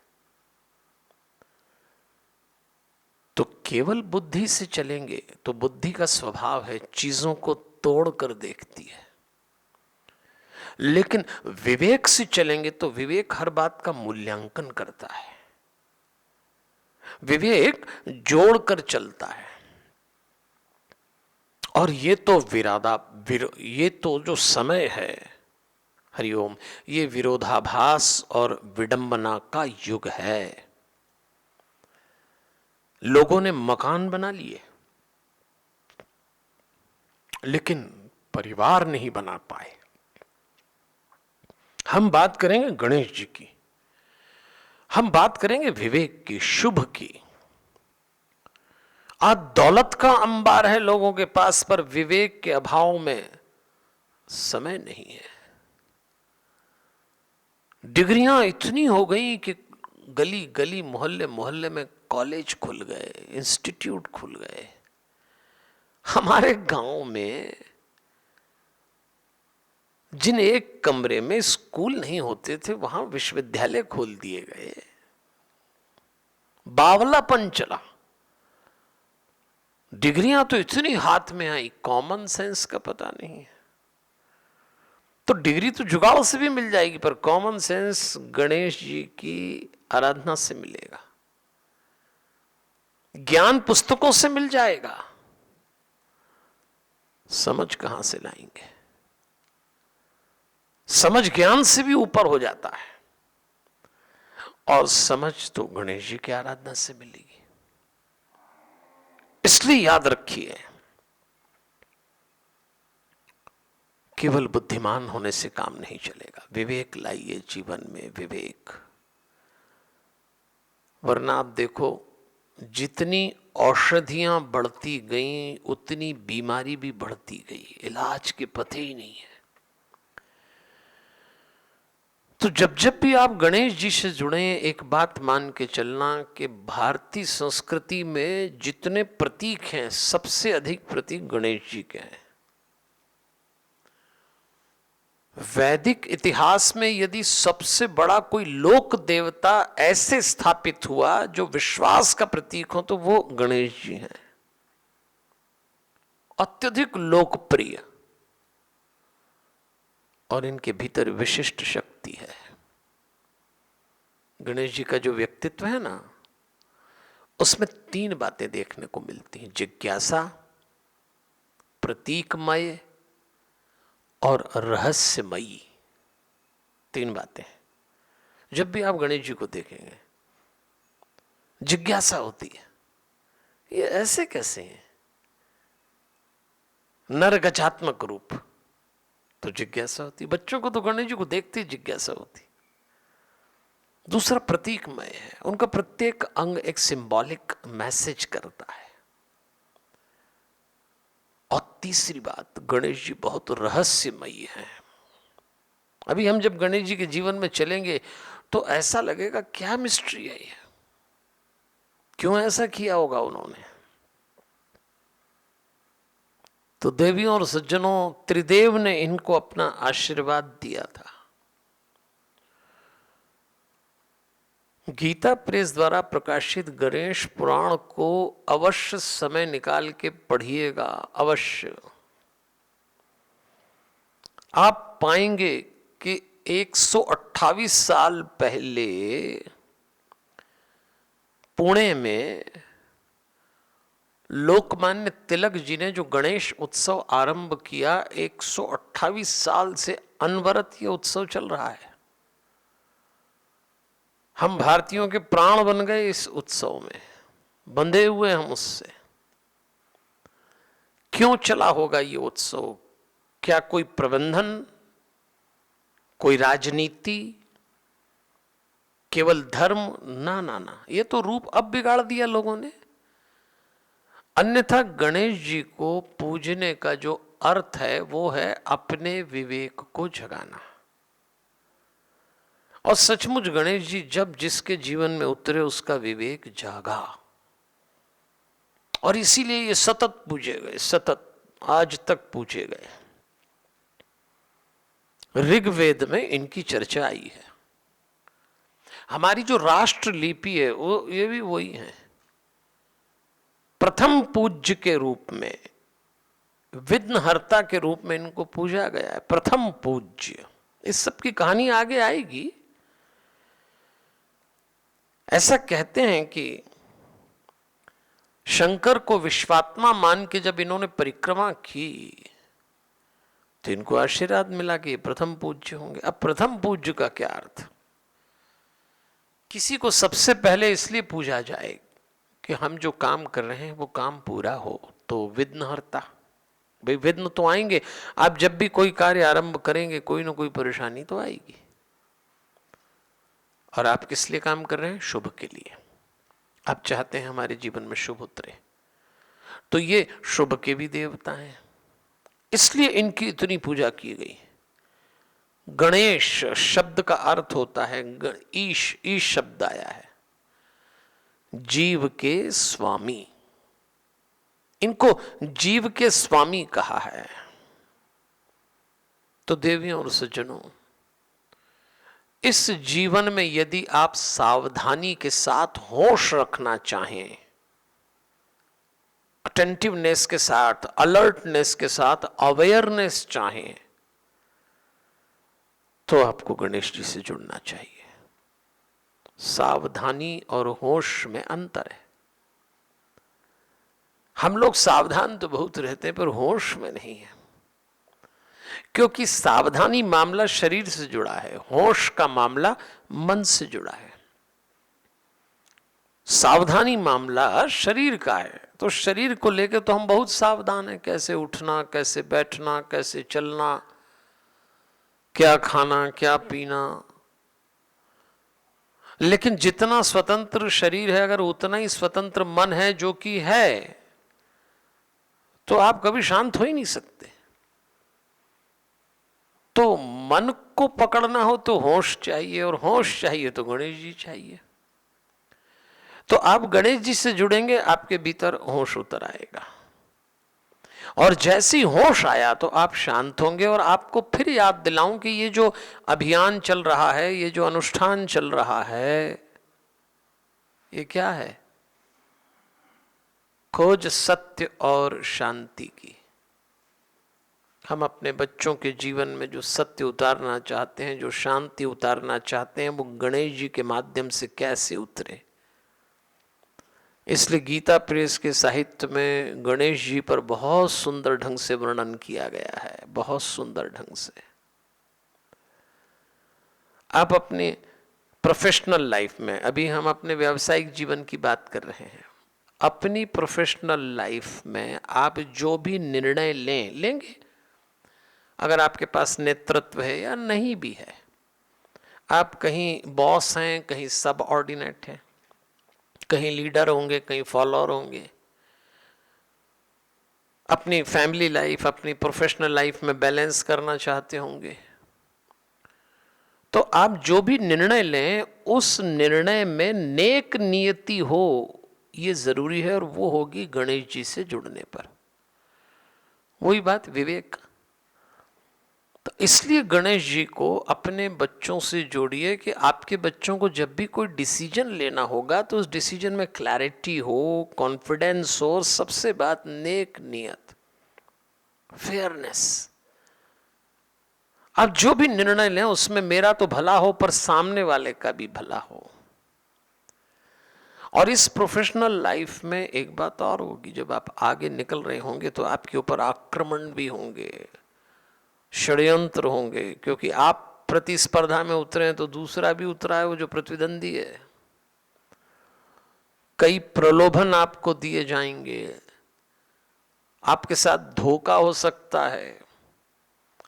तो केवल बुद्धि से चलेंगे तो बुद्धि का स्वभाव है चीजों को तोड़ कर देखती है, लेकिन विवेक से चलेंगे तो विवेक हर बात का मूल्यांकन करता है, विवेक जोड़कर चलता है। और ये तो ये तो जो समय है, हरिओम, ये विरोधाभास और विडंबना का युग है। लोगों ने मकान बना लिए, लेकिन परिवार नहीं बना पाए। हम बात करेंगे गणेश जी की, हम बात करेंगे विवेक की, शुभ की। आज दौलत का अंबार है लोगों के पास, पर विवेक के अभाव में समय नहीं है। डिग्रियां इतनी हो गई कि गली गली मोहल्ले मोहल्ले में कॉलेज खुल गए, इंस्टीट्यूट खुल गए। हमारे गांव में जिन एक कमरे में स्कूल नहीं होते थे, वहां विश्वविद्यालय खोल दिए गए। बावलापन चला, डिग्रियां तो इतनी हाथ में आई, कॉमन सेंस का पता नहीं है। तो डिग्री तो जुगाड़ से भी मिल जाएगी, पर कॉमन सेंस गणेश जी की आराधना से मिलेगा, ज्ञान पुस्तकों से मिल जाएगा, समझ कहां से लाएंगे। समझ ज्ञान से भी ऊपर हो जाता है, और समझ तो गणेश जी की आराधना से मिलेगी। इसलिए याद रखिए, केवल बुद्धिमान होने से काम नहीं चलेगा। विवेक लाइए जीवन में, विवेक। वरना आप देखो, जितनी औषधियां बढ़ती गईं उतनी बीमारी भी बढ़ती गई, इलाज के पते ही नहीं है। तो जब जब भी आप गणेश जी से जुड़े, एक बात मान के चलना कि भारतीय संस्कृति में जितने प्रतीक हैं, सबसे अधिक प्रतीक गणेश जी के हैं। वैदिक इतिहास में यदि सबसे बड़ा कोई लोक देवता ऐसे स्थापित हुआ जो विश्वास का प्रतीक हो, तो वो गणेश जी हैं। अत्यधिक लोकप्रिय, और इनके भीतर विशिष्ट शक्ति है। गणेश जी का जो व्यक्तित्व है ना, उसमें 3 बातें देखने को मिलती हैं: जिज्ञासा, प्रतीकमय और रहस्यमयी। 3 बातें। जब भी आप गणेश जी को देखेंगे, जिज्ञासा होती है, ये ऐसे कैसे हैं? नरगजात्मक रूप, तो जिज्ञासा होती। बच्चों को तो गणेश जी को देखते ही जिज्ञासा होती। दूसरा, प्रतीकमय है, उनका प्रत्येक अंग एक सिंबॉलिक मैसेज करता है। और तीसरी बात, गणेश जी बहुत रहस्यमयी है। अभी हम जब गणेश जी के जीवन में चलेंगे तो ऐसा लगेगा क्या मिस्ट्री है ये, क्यों ऐसा किया होगा उन्होंने। तो देवियों और सज्जनों, त्रिदेव ने इनको अपना आशीर्वाद दिया था। गीता प्रेस द्वारा प्रकाशित गणेश पुराण को अवश्य समय निकाल के पढ़िएगा, अवश्य। आप पाएंगे कि 128 साल पहले पुणे में लोकमान्य तिलक जी ने जो गणेश उत्सव आरंभ किया, 128 साल से अनवरत ये उत्सव चल रहा है। हम भारतीयों के प्राण बन गए इस उत्सव में, बंधे हुए हम उससे। क्यों चला होगा ये उत्सव? क्या कोई प्रबंधन, कोई राजनीति, केवल धर्म? ना ना ना, ये तो रूप अब बिगाड़ दिया लोगों ने। अन्यथा गणेश जी को पूजने का जो अर्थ है वो है अपने विवेक को जगाना। और सचमुच गणेश जी जब जिसके जीवन में उतरे उसका विवेक जागा, और इसीलिए ये सतत पूजे गए, सतत आज तक पूजे गए। ऋग्वेद में इनकी चर्चा आई है। हमारी जो राष्ट्र लिपि है वो ये भी वही है। प्रथम पूज्य के रूप में, विघ्नहर्ता के रूप में इनको पूजा गया है, प्रथम पूज्य। इस सब की कहानी आगे आएगी। ऐसा कहते हैं कि शंकर को विश्वात्मा मान के जब इन्होंने परिक्रमा की तो इनको आशीर्वाद मिला कि ये प्रथम पूज्य होंगे। अब प्रथम पूज्य का क्या अर्थ? किसी को सबसे पहले इसलिए पूजा जाए कि हम जो काम कर रहे हैं वो काम पूरा हो। तो विघ्नहर्ता, भाई विघ्न तो आएंगे। आप जब भी कोई कार्य आरंभ करेंगे कोई ना कोई परेशानी तो आएगी, और आप किस लिए काम कर रहे हैं? शुभ के लिए। आप चाहते हैं हमारे जीवन में शुभ उतरे, तो ये शुभ के भी देवता हैं, इसलिए इनकी इतनी पूजा की गई। गणेश शब्द का अर्थ होता है ईश, ईश शब्द आया है, जीव के स्वामी। इनको जीव के स्वामी कहा है। तो देवियों और सज्जनों, इस जीवन में यदि आप सावधानी के साथ होश रखना चाहें, अटेंटिवनेस के साथ, अलर्टनेस के साथ, अवेयरनेस चाहें, तो आपको गणेश जी से जुड़ना चाहिए। सावधानी और होश में अंतर है। हम लोग सावधान तो बहुत रहते हैं पर होश में नहीं है, क्योंकि सावधानी मामला शरीर से जुड़ा है, होश का मामला मन से जुड़ा है। सावधानी मामला शरीर का है, तो शरीर को लेकर तो हम बहुत सावधान हैं, कैसे उठना, कैसे बैठना, कैसे चलना, क्या खाना, क्या पीना। लेकिन जितना स्वतंत्र शरीर है, अगर उतना ही स्वतंत्र मन है जो कि है, तो आप कभी शांत हो ही नहीं सकते। तो मन को पकड़ना हो तो होश चाहिए, और होश चाहिए तो गणेश जी चाहिए। तो आप गणेश जी से जुड़ेंगे, आपके भीतर होश उतर आएगा, और जैसी होश आया तो आप शांत होंगे। और आपको फिर याद दिलाऊं कि ये जो अभियान चल रहा है, ये जो अनुष्ठान चल रहा है, ये क्या है? खोज सत्य और शांति की। हम अपने बच्चों के जीवन में जो सत्य उतारना चाहते हैं, जो शांति उतारना चाहते हैं, वो गणेश जी के माध्यम से कैसे उतरे। इसलिए गीता प्रेस के साहित्य में गणेश जी पर बहुत सुंदर ढंग से वर्णन किया गया है, बहुत सुंदर ढंग से। आप अपने प्रोफेशनल लाइफ में, अभी हम अपने व्यावसायिक जीवन की बात कर रहे हैं, अपनी प्रोफेशनल लाइफ में आप जो भी निर्णय लेंगे, अगर आपके पास नेतृत्व है या नहीं भी है, आप कहीं बॉस हैं, कहीं सब ऑर्डिनेट हैं, कहीं लीडर होंगे, कहीं फॉलोअर होंगे, अपनी फैमिली लाइफ, अपनी प्रोफेशनल लाइफ में बैलेंस करना चाहते होंगे, तो आप जो भी निर्णय लें, उस निर्णय में नेक नियति हो, ये जरूरी है। और वो होगी गणेश जी से जुड़ने पर। वही बात विवेक। तो इसलिए गणेश जी को अपने बच्चों से जोड़िए कि आपके बच्चों को जब भी कोई डिसीजन लेना होगा तो उस डिसीजन में क्लैरिटी हो, कॉन्फिडेंस हो, और सबसे बात नेक नियत, फेयरनेस। आप जो भी निर्णय लें उसमें मेरा तो भला हो, पर सामने वाले का भी भला हो। और इस प्रोफेशनल लाइफ में एक बात और होगी, जब आप आगे निकल रहे होंगे तो आपके ऊपर आक्रमण भी होंगे, षड्यंत्र होंगे, क्योंकि आप प्रतिस्पर्धा में उतरे हैं तो दूसरा भी उतरा है, वो जो प्रतिद्वंदी है। कई प्रलोभन आपको दिए जाएंगे, आपके साथ धोखा हो सकता है,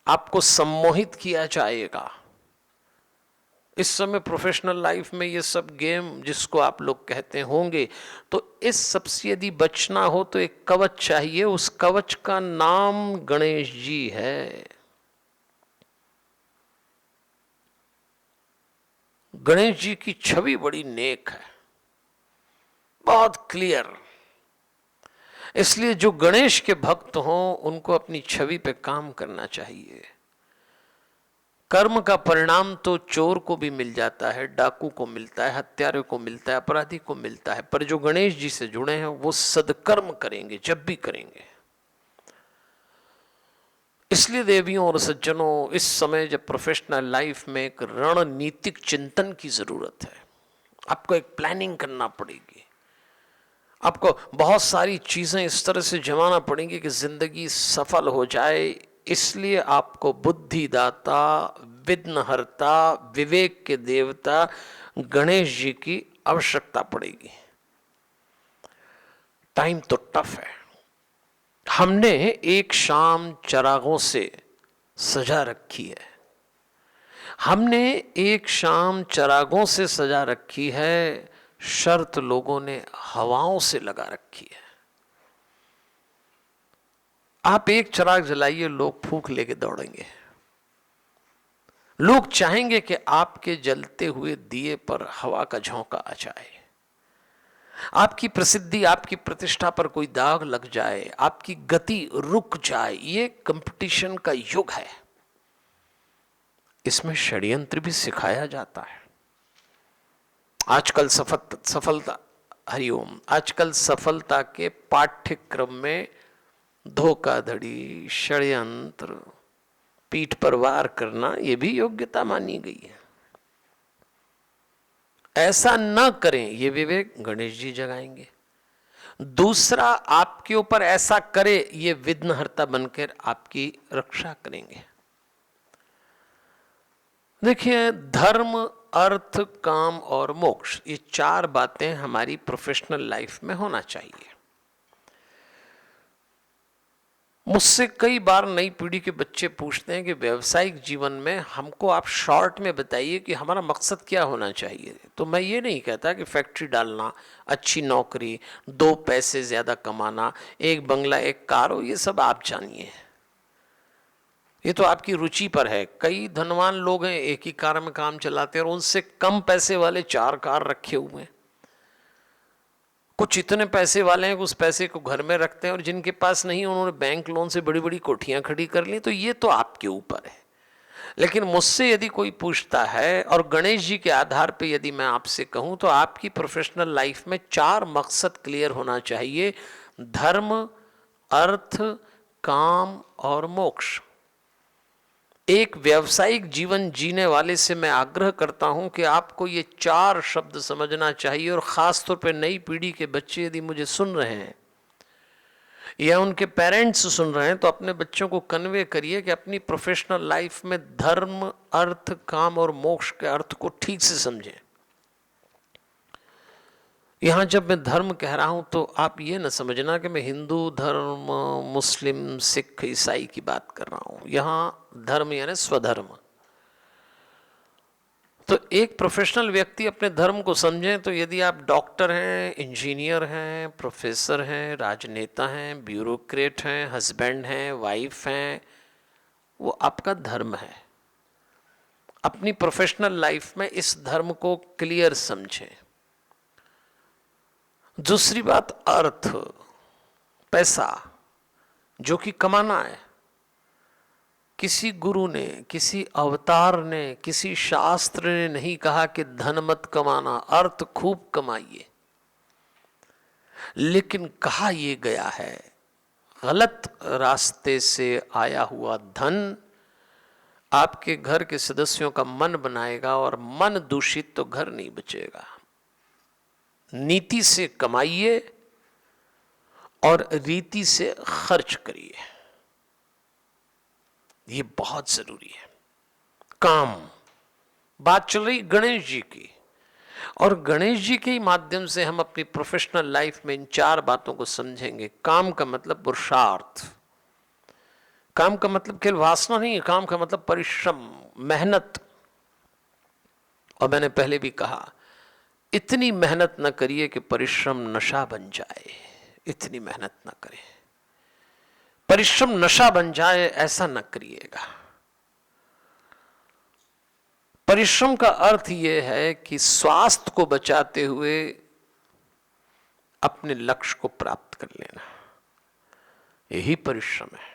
आपको सम्मोहित किया जाएगा। इस समय प्रोफेशनल लाइफ में ये सब गेम जिसको आप लोग कहते होंगे, तो इस सब से यदि बचना हो तो एक कवच चाहिए। उस कवच का नाम गणेश जी है। गणेश जी की छवि बड़ी नेक है, बहुत क्लियर। इसलिए जो गणेश के भक्त हों उनको अपनी छवि पे काम करना चाहिए। कर्म का परिणाम तो चोर को भी मिल जाता है, डाकू को मिलता है, हत्यारे को मिलता है, अपराधी को मिलता है, पर जो गणेश जी से जुड़े हैं वो सदकर्म करेंगे जब भी करेंगे। इसलिए देवियों और सज्जनों, इस समय जब प्रोफेशनल लाइफ में एक रणनीतिक चिंतन की जरूरत है, आपको एक प्लानिंग करना पड़ेगी, आपको बहुत सारी चीजें इस तरह से जमाना पड़ेंगी कि जिंदगी सफल हो जाए। इसलिए आपको बुद्धिदाता, विघ्नहर्ता, विवेक के देवता गणेश जी की आवश्यकता पड़ेगी। टाइम तो टफ है। हमने एक शाम चिरागों से सजा रखी है, हमने एक शाम चिरागों से सजा रखी है, शर्त लोगों ने हवाओं से लगा रखी है। आप एक चिराग जलाइए, लोग फूंक लेके दौड़ेंगे। लोग चाहेंगे कि आपके जलते हुए दिए पर हवा का झोंका आ जाए, आपकी प्रसिद्धि, आपकी प्रतिष्ठा पर कोई दाग लग जाए, आपकी गति रुक जाए। ये कंपटीशन का युग है, इसमें षड्यंत्र भी सिखाया जाता है। आजकल सफलता हरिओम, आजकल सफलता के पाठ्यक्रम में धोखाधड़ी, षड्यंत्र, पीठ पर वार करना, ये भी योग्यता मानी गई है। ऐसा न करें, ये विवेक गणेश जी जगाएंगे। दूसरा आपके ऊपर ऐसा करे, ये विघ्नहर्ता बनकर आपकी रक्षा करेंगे। देखिए, धर्म, अर्थ, काम और मोक्ष, ये चार बातें हमारी प्रोफेशनल लाइफ में होना चाहिए। मुझसे कई बार नई पीढ़ी के बच्चे पूछते हैं कि व्यावसायिक जीवन में हमको आप शॉर्ट में बताइए कि हमारा मकसद क्या होना चाहिए। तो मैं ये नहीं कहता कि फैक्ट्री डालना, अच्छी नौकरी, 2 पैसे ज़्यादा कमाना, एक बंगला एक कार हो, ये सब आप जानिए, ये तो आपकी रुचि पर है। कई धनवान लोग हैं, एक ही कार में काम चलाते हैं और उनसे कम पैसे वाले 4 कार रखे हुए हैं। कुछ इतने पैसे वाले हैं कि उस पैसे को घर में रखते हैं, और जिनके पास नहीं उन्होंने बैंक लोन से बड़ी बड़ी कोठियां खड़ी कर ली। तो ये तो आपके ऊपर है। लेकिन मुझसे यदि कोई पूछता है, और गणेश जी के आधार पे यदि मैं आपसे कहूं, तो आपकी प्रोफेशनल लाइफ में 4 मकसद क्लियर होना चाहिए: धर्म, अर्थ, काम और मोक्ष। एक व्यावसायिक जीवन जीने वाले से मैं आग्रह करता हूं कि आपको ये 4 शब्द समझना चाहिए। और ख़ास तौर पे नई पीढ़ी के बच्चे यदि मुझे सुन रहे हैं या उनके पेरेंट्स सुन रहे हैं, तो अपने बच्चों को कन्वे करिए कि अपनी प्रोफेशनल लाइफ में धर्म, अर्थ, काम और मोक्ष के अर्थ को ठीक से समझें। यहाँ जब मैं धर्म कह रहा हूँ तो आप ये न समझना कि मैं हिंदू धर्म, मुस्लिम, सिख, ईसाई की बात कर रहा हूँ। यहाँ धर्म यानी स्वधर्म। तो एक प्रोफेशनल व्यक्ति अपने धर्म को समझें, तो यदि आप डॉक्टर हैं, इंजीनियर हैं, प्रोफेसर हैं, राजनेता हैं, ब्यूरोक्रेट हैं, हस्बैंड हैं, वाइफ हैं, वो आपका धर्म है। अपनी प्रोफेशनल लाइफ में इस धर्म को क्लियर समझें। दूसरी बात, अर्थ, पैसा जो कि कमाना है। किसी गुरु ने, किसी अवतार ने, किसी शास्त्र ने नहीं कहा कि धन मत कमाना, अर्थ खूब कमाइए। लेकिन कहा यह गया है, गलत रास्ते से आया हुआ धन आपके घर के सदस्यों का मन बनाएगा, और मन दूषित तो घर नहीं बचेगा। नीति से कमाइए और रीति से खर्च करिए, ये बहुत जरूरी है। काम, बात चल रही गणेश जी की, और गणेश जी के माध्यम से हम अपनी प्रोफेशनल लाइफ में इन 4 बातों को समझेंगे। काम का मतलब पुरुषार्थ, काम का मतलब केवल वासना नहीं है, काम का मतलब परिश्रम, मेहनत। और मैंने पहले भी कहा, इतनी मेहनत न करिए कि परिश्रम नशा बन जाए। इतनी मेहनत न करें, परिश्रम नशा बन जाए, ऐसा न करिएगा। परिश्रम का अर्थ यह है कि स्वास्थ्य को बचाते हुए अपने लक्ष्य को प्राप्त कर लेना, यही परिश्रम है।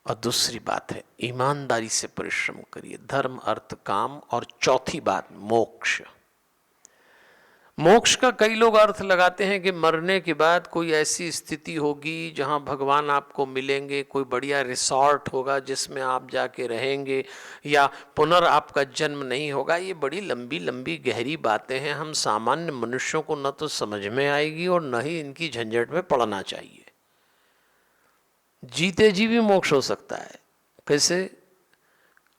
और दूसरी बात है, ईमानदारी से परिश्रम करिए, धर्म, अर्थ, काम। और चौथी बात, मोक्ष। मोक्ष का कई लोग अर्थ लगाते हैं कि मरने के बाद कोई ऐसी स्थिति होगी जहां भगवान आपको मिलेंगे, कोई बढ़िया रिसॉर्ट होगा जिसमें आप जाके रहेंगे, या आपका जन्म नहीं होगा। ये बड़ी लंबी लंबी गहरी बातें हैं, हम सामान्य मनुष्यों को न तो समझ में आएगी और न ही इनकी झंझट में पड़ना चाहिए। जीते जी भी मोक्ष हो सकता है। कैसे?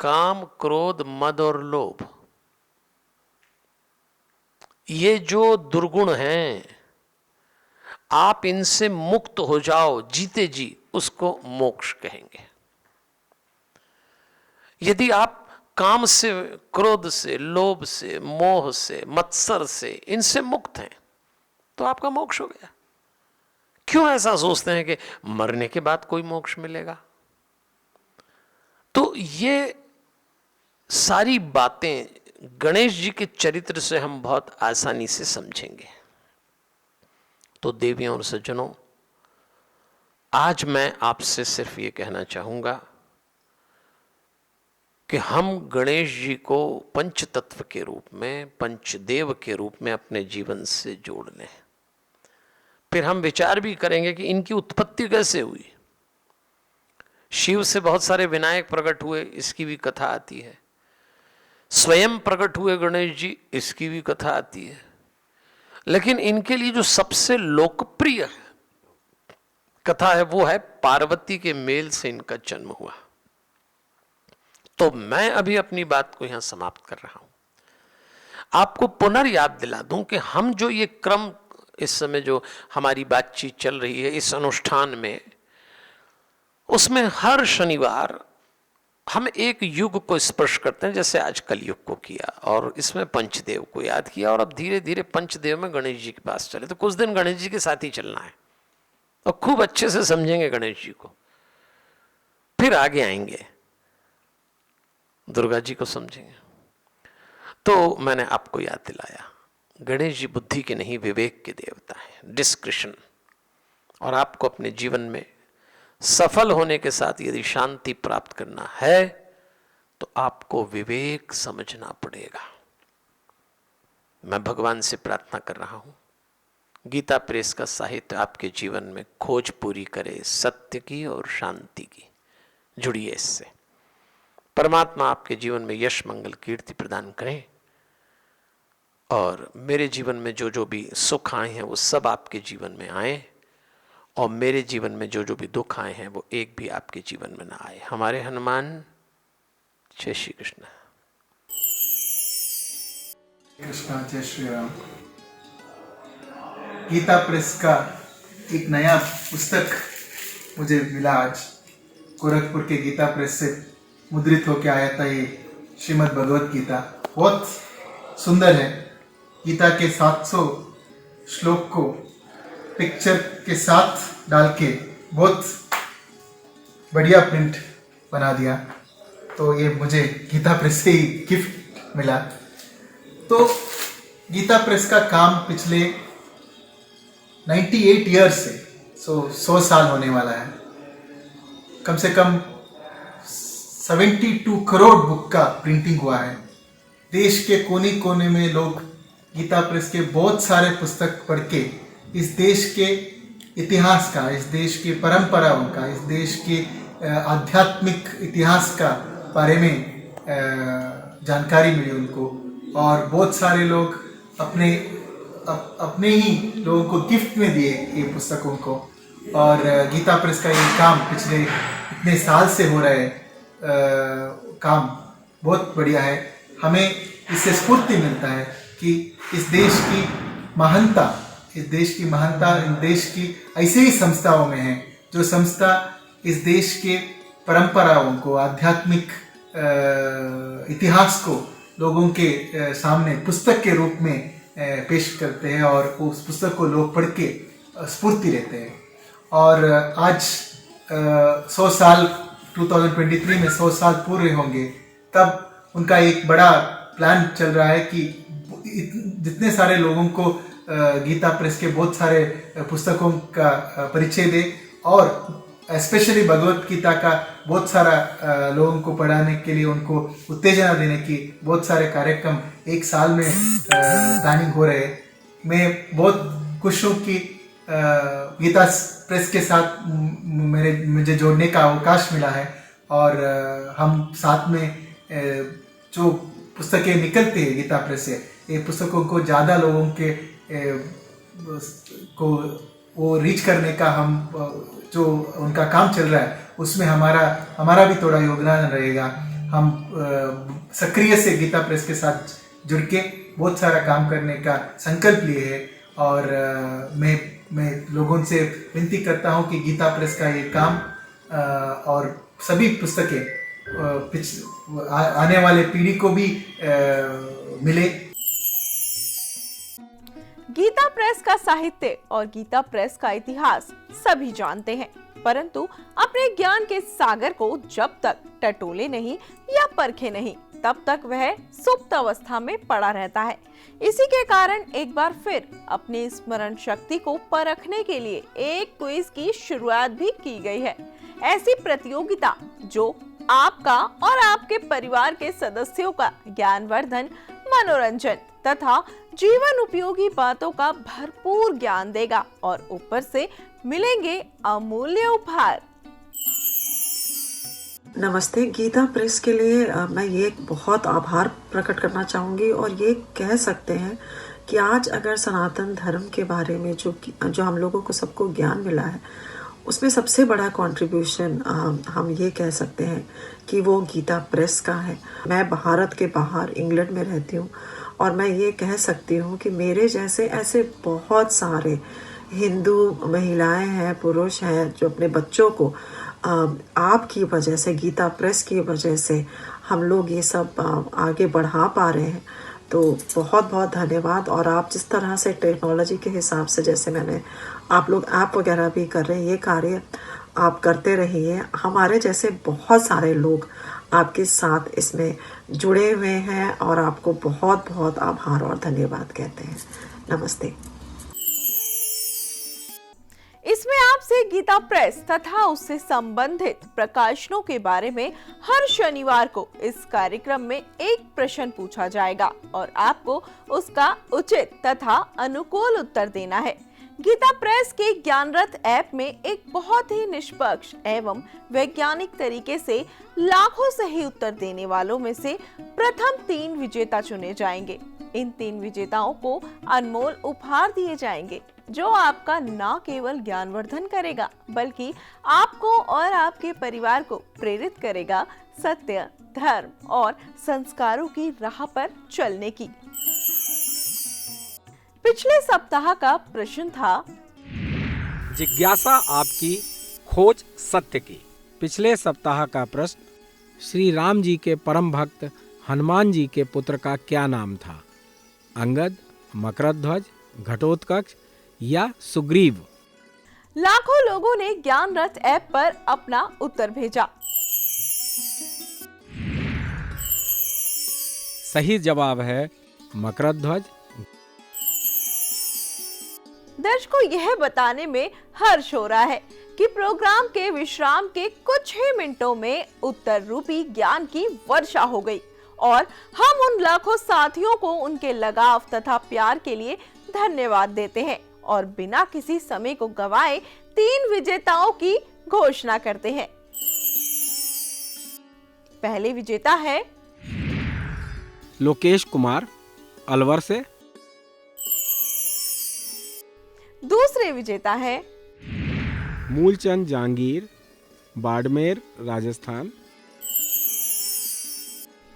काम, क्रोध, मद और लोभ, ये जो दुर्गुण हैं, आप इनसे मुक्त हो जाओ जीते जी, उसको मोक्ष कहेंगे। यदि आप काम से, क्रोध से, लोभ से, मोह से, मत्सर से, इनसे मुक्त हैं, तो आपका मोक्ष हो गया। क्यों ऐसा सोचते हैं कि मरने के बाद कोई मोक्ष मिलेगा? तो ये सारी बातें गणेश जी के चरित्र से हम बहुत आसानी से समझेंगे। तो देवियों और सज्जनों, आज मैं आपसे सिर्फ ये कहना चाहूंगा कि हम गणेश जी को पंच तत्व के रूप में, पंचदेव के रूप में अपने जीवन से जोड़ लें। फिर हम विचार भी करेंगे कि इनकी उत्पत्ति कैसे हुई। शिव से बहुत सारे विनायक प्रकट हुए, इसकी भी कथा आती है। स्वयं प्रकट हुए गणेश जी, इसकी भी कथा आती है। लेकिन इनके लिए जो सबसे लोकप्रिय कथा है वो है पार्वती के मेल से इनका जन्म हुआ। तो मैं अभी अपनी बात को यहां समाप्त कर रहा हूं। आपको पुनर्याद दिला दूं कि हम जो ये क्रम, इस समय जो हमारी बातचीत चल रही है इस अनुष्ठान में, उसमें हर शनिवार हम एक युग को स्पर्श करते हैं, जैसे आज कलयुग को किया, और इसमें पंचदेव को याद किया, और अब धीरे धीरे पंचदेव में गणेश जी के पास चले। तो कुछ दिन गणेश जी के साथ ही चलना है और खूब अच्छे से समझेंगे गणेश जी को, फिर आगे आएंगे दुर्गा जी को समझेंगे। तो मैंने आपको याद दिलाया, गणेश जी बुद्धि के नहीं विवेक के देवता हैं, डिस्क्रिशन। और आपको अपने जीवन में सफल होने के साथ यदि शांति प्राप्त करना है तो आपको विवेक समझना पड़ेगा। मैं भगवान से प्रार्थना कर रहा हूं, गीता प्रेस का साहित्य आपके जीवन में खोज पूरी करे, सत्य की और शांति की। जुड़िए इससे। परमात्मा आपके जीवन में यश मंगल कीर्ति प्रदान करें, और मेरे जीवन में जो जो भी सुख आए हैं वो सब आपके जीवन में आए, और मेरे जीवन में जो जो भी दुख आए हैं वो एक भी आपके जीवन में ना आए। हमारे हनुमान। जय श्री कृष्ण। कृष्णा, जय श्री राम। गीता प्रेस का एक नया पुस्तक मुझे मिला आज। गोरखपुर के गीता प्रेस से मुद्रित होकर आया था ये श्रीमद् भगवत गीता। बहुत सुंदर है। गीता के 700 श्लोक को पिक्चर के साथ डाल के बहुत बढ़िया प्रिंट बना दिया। तो ये मुझे गीता प्रेस से ही गिफ्ट मिला। तो गीता प्रेस का काम पिछले 98 ईयर्स से 100 साल होने वाला है। कम से कम 72 करोड़ बुक का प्रिंटिंग हुआ है। देश के कोने कोने में लोग गीता प्रेस के बहुत सारे पुस्तक पढ़ के इस देश के इतिहास का, इस देश की परंपराओं का, इस देश के आध्यात्मिक इतिहास का बारे में जानकारी मिली उनको। और बहुत सारे लोग अपने ही लोगों को गिफ्ट में दिए ये पुस्तकों को। और गीता प्रेस का ये काम पिछले इतने साल से हो रहा है, काम बहुत बढ़िया है। हमें इससे स्फूर्ति मिलता है कि इस देश की महानता इन देश की ऐसे ही संस्थाओं में है जो संस्था इस देश के परंपराओं को, आध्यात्मिक इतिहास को लोगों के सामने पुस्तक के रूप में पेश करते हैं, और उस पुस्तक को लोग पढ़ के स्फूर्ति लेते हैं। और आज 100 साल 2023 में 100 साल पूरे होंगे, तब उनका एक बड़ा प्लान चल रहा है कि जितने सारे लोगों को गीता प्रेस के बहुत सारे पुस्तकों का परिचय दे, और स्पेशली भगवत गीता का बहुत सारा लोगों को पढ़ाने के लिए उनको उत्तेजना देने की बहुत सारे कार्यक्रम एक साल में प्लानिंग हो रहे हैं। मैं बहुत खुश हूँ कि गीता प्रेस के साथ मुझे जोड़ने का अवकाश मिला है, और हम साथ में जो पुस्तकें निकलती है गीता प्रेस से, ये पुस्तकों को ज़्यादा लोगों के को वो रीच करने का हम जो उनका काम चल रहा है उसमें हमारा भी थोड़ा योगदान रहेगा। हम सक्रिय से गीता प्रेस के साथ जुड़ के बहुत सारा काम करने का संकल्प लिए है। और मैं लोगों से विनती करता हूँ कि गीता प्रेस का ये काम और सभी पुस्तकें आने वाले पीढ़ी को भी मिले। गीता प्रेस का साहित्य और गीता प्रेस का इतिहास सभी जानते हैं, परंतु अपने ज्ञान के सागर को जब तक टटोले नहीं या परखे नहीं, तब तक वह सुप्त अवस्था में पड़ा रहता है। इसी के कारण एक बार फिर अपनी स्मरण शक्ति को परखने के लिए एक क्विज की शुरुआत भी की गई है। ऐसी प्रतियोगिता जो आपका और आपके परिवार के सदस्यों का ज्ञानवर्धन, मनोरंजन तथा जीवन उपयोगी बातों का भरपूर ज्ञान देगा, और ऊपर से मिलेंगे अमूल्य उपहार। नमस्ते। गीता प्रेस के लिए मैं ये बहुत आभार प्रकट करना चाहूँगी, और ये कह सकते हैं कि आज अगर सनातन धर्म के बारे में जो हम लोगों को सबको ज्ञान मिला है, उसमें सबसे बड़ा कंट्रीब्यूशन हम ये कह सकते हैं कि वो गीता प्रेस का है। मैं भारत के बाहर इंग्लैंड में रहती हूँ, और मैं ये कह सकती हूँ कि मेरे जैसे ऐसे बहुत सारे हिंदू महिलाएं हैं, पुरुष हैं, जो अपने बच्चों को आपकी वजह से, गीता प्रेस की वजह से हम लोग ये सब आगे बढ़ा पा रहे हैं। तो बहुत बहुत धन्यवाद। और आप जिस तरह से टेक्नोलॉजी के हिसाब से, जैसे मैंने, आप लोग ऐप वगैरह भी कर रहे हैं, ये कार्य आप करते रहिए। हमारे जैसे बहुत सारे लोग आपके साथ इसमें जुड़े हुए हैं और आपको बहुत बहुत आभार और धन्यवाद कहते हैं। नमस्ते। इसमें आपसे गीता प्रेस तथा उससे संबंधित प्रकाशनों के बारे में हर शनिवार को इस कार्यक्रम में एक प्रश्न पूछा जाएगा और आपको उसका उचित तथा अनुकूल उत्तर देना है। गीता प्रेस के ज्ञान रथ ऐप में एक बहुत ही निष्पक्ष एवं वैज्ञानिक तरीके से लाखों सही उत्तर देने वालों में से प्रथम 3 विजेता चुने जाएंगे। इन 3 विजेताओं को अनमोल उपहार दिए जाएंगे जो आपका न केवल ज्ञानवर्धन करेगा बल्कि आपको और आपके परिवार को प्रेरित करेगा सत्य, धर्म और संस्कारों की राह पर चलने की। पिछले सप्ताह का प्रश्न था, जिज्ञासा आपकी, खोज सत्य की। पिछले सप्ताह का प्रश्न, श्री राम जी के परम भक्त हनुमान जी के पुत्र का क्या नाम था? अंगद, मकरध्वज, घटोत्कच या सुग्रीव? लाखों लोगों ने ज्ञान रथ ऐप पर अपना उत्तर भेजा। सही जवाब है मकरध्वज। दर्शकों, यह बताने में हर्ष हो रहा है कि प्रोग्राम के विश्राम के कुछ ही मिनटों में उत्तर रूपी ज्ञान की वर्षा हो गई और हम उन लाखों साथियों को उनके लगाव तथा प्यार के लिए धन्यवाद देते हैं और बिना किसी समय को गवाए 3 विजेताओं की घोषणा करते हैं। पहले विजेता है लोकेश कुमार, अलवर से। दूसरे विजेता है मूलचंद जहांगीर, बाड़मेर, राजस्थान।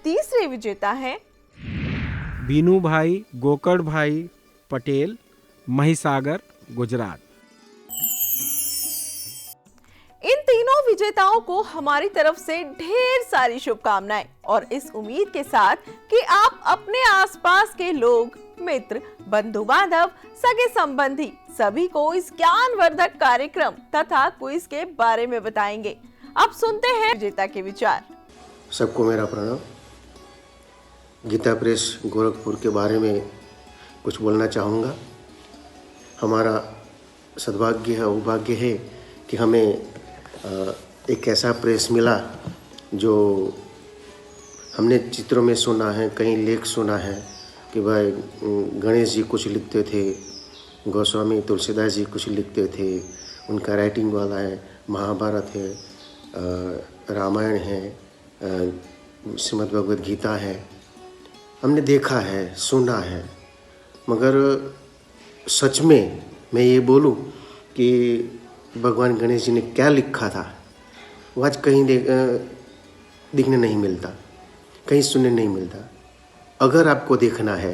तीसरे विजेता है बीनू भाई, गोकर्ण भाई पटेल, महिसागर, गुजरात। इन तीनों विजेताओं को हमारी तरफ से ढेर सारी शुभकामनाएं और इस उम्मीद के साथ कि आप अपने आसपास के लोग, मित्र, बंधु बांधव, सगे संबंधी सभी को इस ज्ञानवर्धक कार्यक्रम तथा क्विज के बारे में बताएंगे। अब सुनते हैं विजेता के विचार। सबको मेरा प्रणाम। गीता प्रेस गोरखपुर के बारे में कुछ बोलना चाहूँगा। हमारा सद्भाग्य है, सौभाग्य है कि हमें एक ऐसा प्रेस मिला जो हमने चित्रों में सुना है, कहीं लेख सुना है कि भाई गणेश जी कुछ लिखते थे, गोस्वामी तुलसीदास जी कुछ लिखते थे, उनका राइटिंग वाला है, महाभारत है, रामायण है, श्रीमद् भगवद गीता है। हमने देखा है, सुना है, मगर सच में मैं ये बोलूं कि भगवान गणेश जी ने क्या लिखा था वो आज कहीं दिखने नहीं मिलता, कहीं सुनने नहीं मिलता। अगर आपको देखना है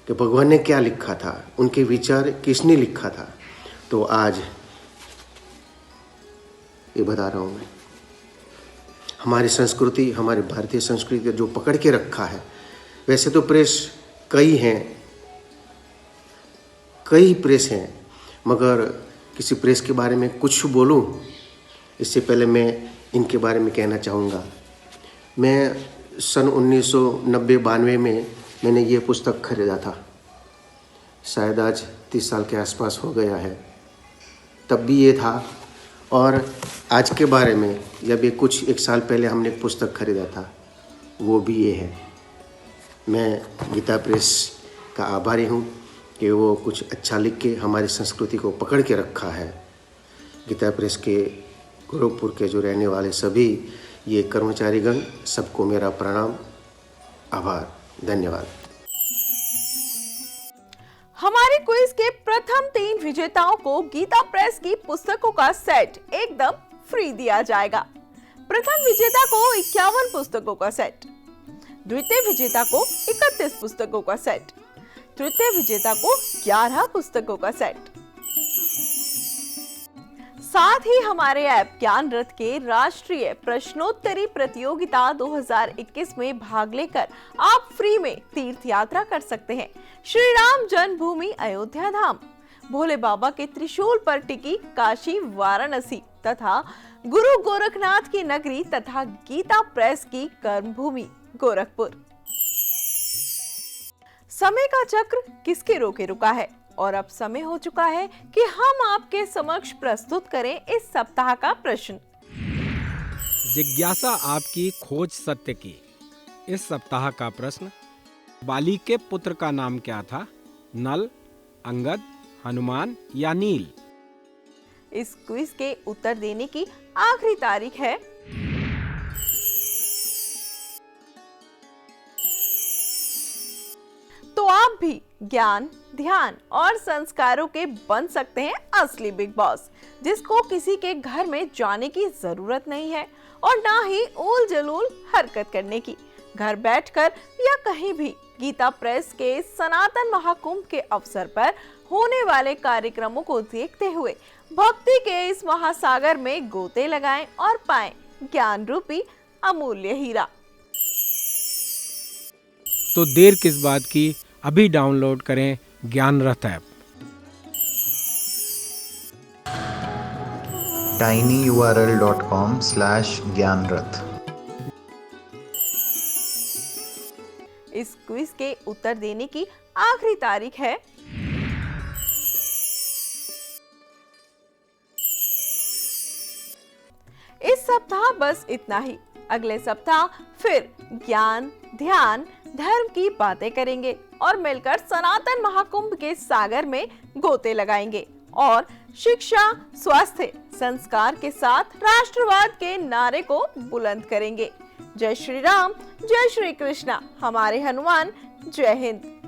कि भगवान ने क्या लिखा था, उनके विचार किसने लिखा था, तो आज ये बता रहा हूँ मैं। हमारी संस्कृति, हमारी भारतीय संस्कृति जो पकड़ के रखा है, वैसे तो प्रेस कई हैं, कई प्रेस हैं, मगर किसी प्रेस के बारे में कुछ बोलूं इससे पहले मैं इनके बारे में कहना चाहूँगा। मैं सन 1990-92 में मैंने ये पुस्तक खरीदा था, शायद आज 30 साल के आसपास हो गया है। तब भी ये था और आज के बारे में जब ये कुछ 1 साल पहले हमने एक पुस्तक खरीदा था वो भी ये है। मैं गीता प्रेस का आभारी हूँ कि वो कुछ अच्छा लिख के हमारी संस्कृति को पकड़ के रखा है। गीता प्रेस के गोरखपुर के जो रहने वाले सभी ये कर्मचारीगण, सबको मेरा प्रणाम, आभार, धन्यवाद। हमारे क्विज के प्रथम 3 विजेताओं को गीता प्रेस की पुस्तकों का सेट एकदम फ्री दिया जाएगा। प्रथम विजेता को 51 पुस्तकों का सेट, द्वितीय विजेता को 31 पुस्तकों का सेट, तृतीय विजेता को 11 पुस्तकों का सेट, साथ ही हमारे ऐप ज्ञान रथ के राष्ट्रीय प्रश्नोत्तरी प्रतियोगिता 2021 में भाग लेकर आप फ्री में तीर्थ यात्रा कर सकते हैं। श्री राम जन्मभूमि अयोध्या धाम, भोले बाबा के त्रिशूल पर टिकी काशी वाराणसी तथा गुरु गोरखनाथ की नगरी तथा गीता प्रेस की कर्मभूमि गोरखपुर। समय का चक्र किसके रोके रुका है और अब समय हो चुका है कि हम आपके समक्ष प्रस्तुत करें इस सप्ताह का प्रश्न। जिज्ञासा आपकी खोज सत्य की। इस सप्ताह का प्रश्न, बाली के पुत्र का नाम क्या था? नल, अंगद, हनुमान या नील? इस क्विज के उत्तर देने की आखिरी तारीख है 20 तो आप भी ज्ञान, ध्यान और संस्कारों के बन सकते हैं असली बिग बॉस, जिसको किसी के घर में जाने की जरूरत नहीं है और ना ही ऊल जलूल हरकत करने की। घर बैठकर या कहीं भी गीता प्रेस के सनातन महाकुंभ के अवसर पर होने वाले कार्यक्रमों को देखते हुए भक्ति के इस महासागर में गोते लगाएं और पाएं ज्ञान रूपी अमूल्य हीरा। तो देर किस बात की, अभी डाउनलोड करें ज्ञान रथ ऐप। tinyurl.com/gyanrath। इस क्विज के उत्तर देने की आखिरी तारीख है 20 इस सप्ताह बस इतना ही। अगले सप्ताह फिर ज्ञान, ध्यान, धर्म की बातें करेंगे और मिलकर सनातन महाकुंभ के सागर में गोते लगाएंगे और शिक्षा, स्वास्थ्य, संस्कार के साथ राष्ट्रवाद के नारे को बुलंद करेंगे। जय श्री राम, जय श्री कृष्णा, हमारे हनुमान, जय हिंद।